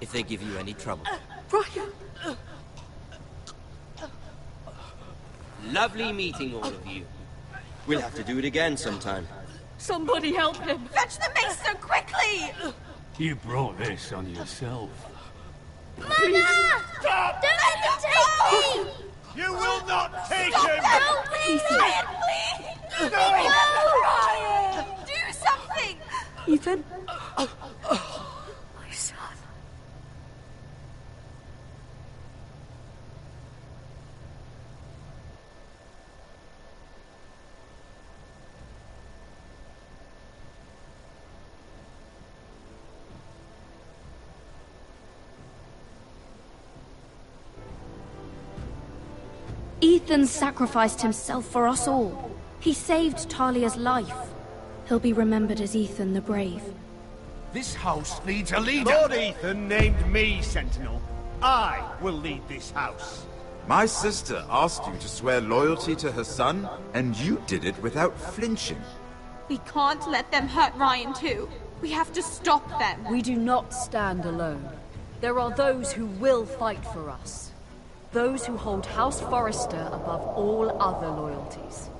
if they give you any trouble. Brian! Lovely meeting all of you. We'll have to do it again sometime. Somebody help him! Fetch the maester quickly! You brought this on yourself. Mama! Stop! Don't let him take me! You will not take Stop, him! help me! Ryan, please! No! Ryan! Do something! Ethan? My son. Ethan sacrificed himself for us all. He saved Talia's life. He'll be remembered as Ethan the Brave. This house needs a leader. Lord Ethan named me Sentinel. I will lead this house. My sister asked you to swear loyalty to her son, and you did it without flinching. We can't let them hurt Ryan too. We have to stop them. We do not stand alone. There are those who will fight for us. Those who hold House Forrester above all other loyalties.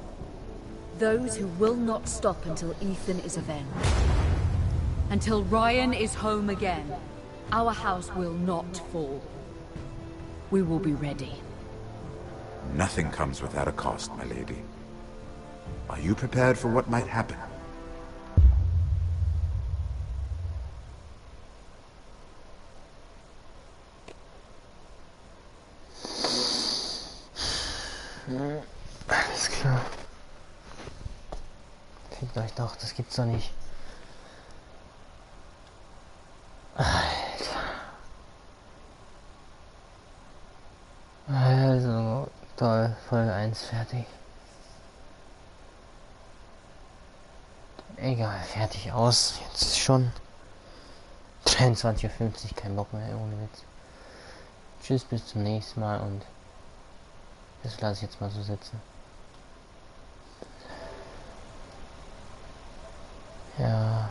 Those who will not stop until Ethan is avenged. Until Ryan is home again, our house will not fall. We will be ready. Nothing comes without a cost, my lady. Are you prepared for what might happen? Alles klar. Fickt euch doch, das gibt's doch nicht. Alter. Also, toll, Folge 1 fertig. Egal, fertig aus. Jetzt ist schon 23:50 Uhr, kein Bock mehr, ohne Witz. Tschüss, bis zum nächsten Mal und das lasse ich jetzt mal so sitzen. Ja.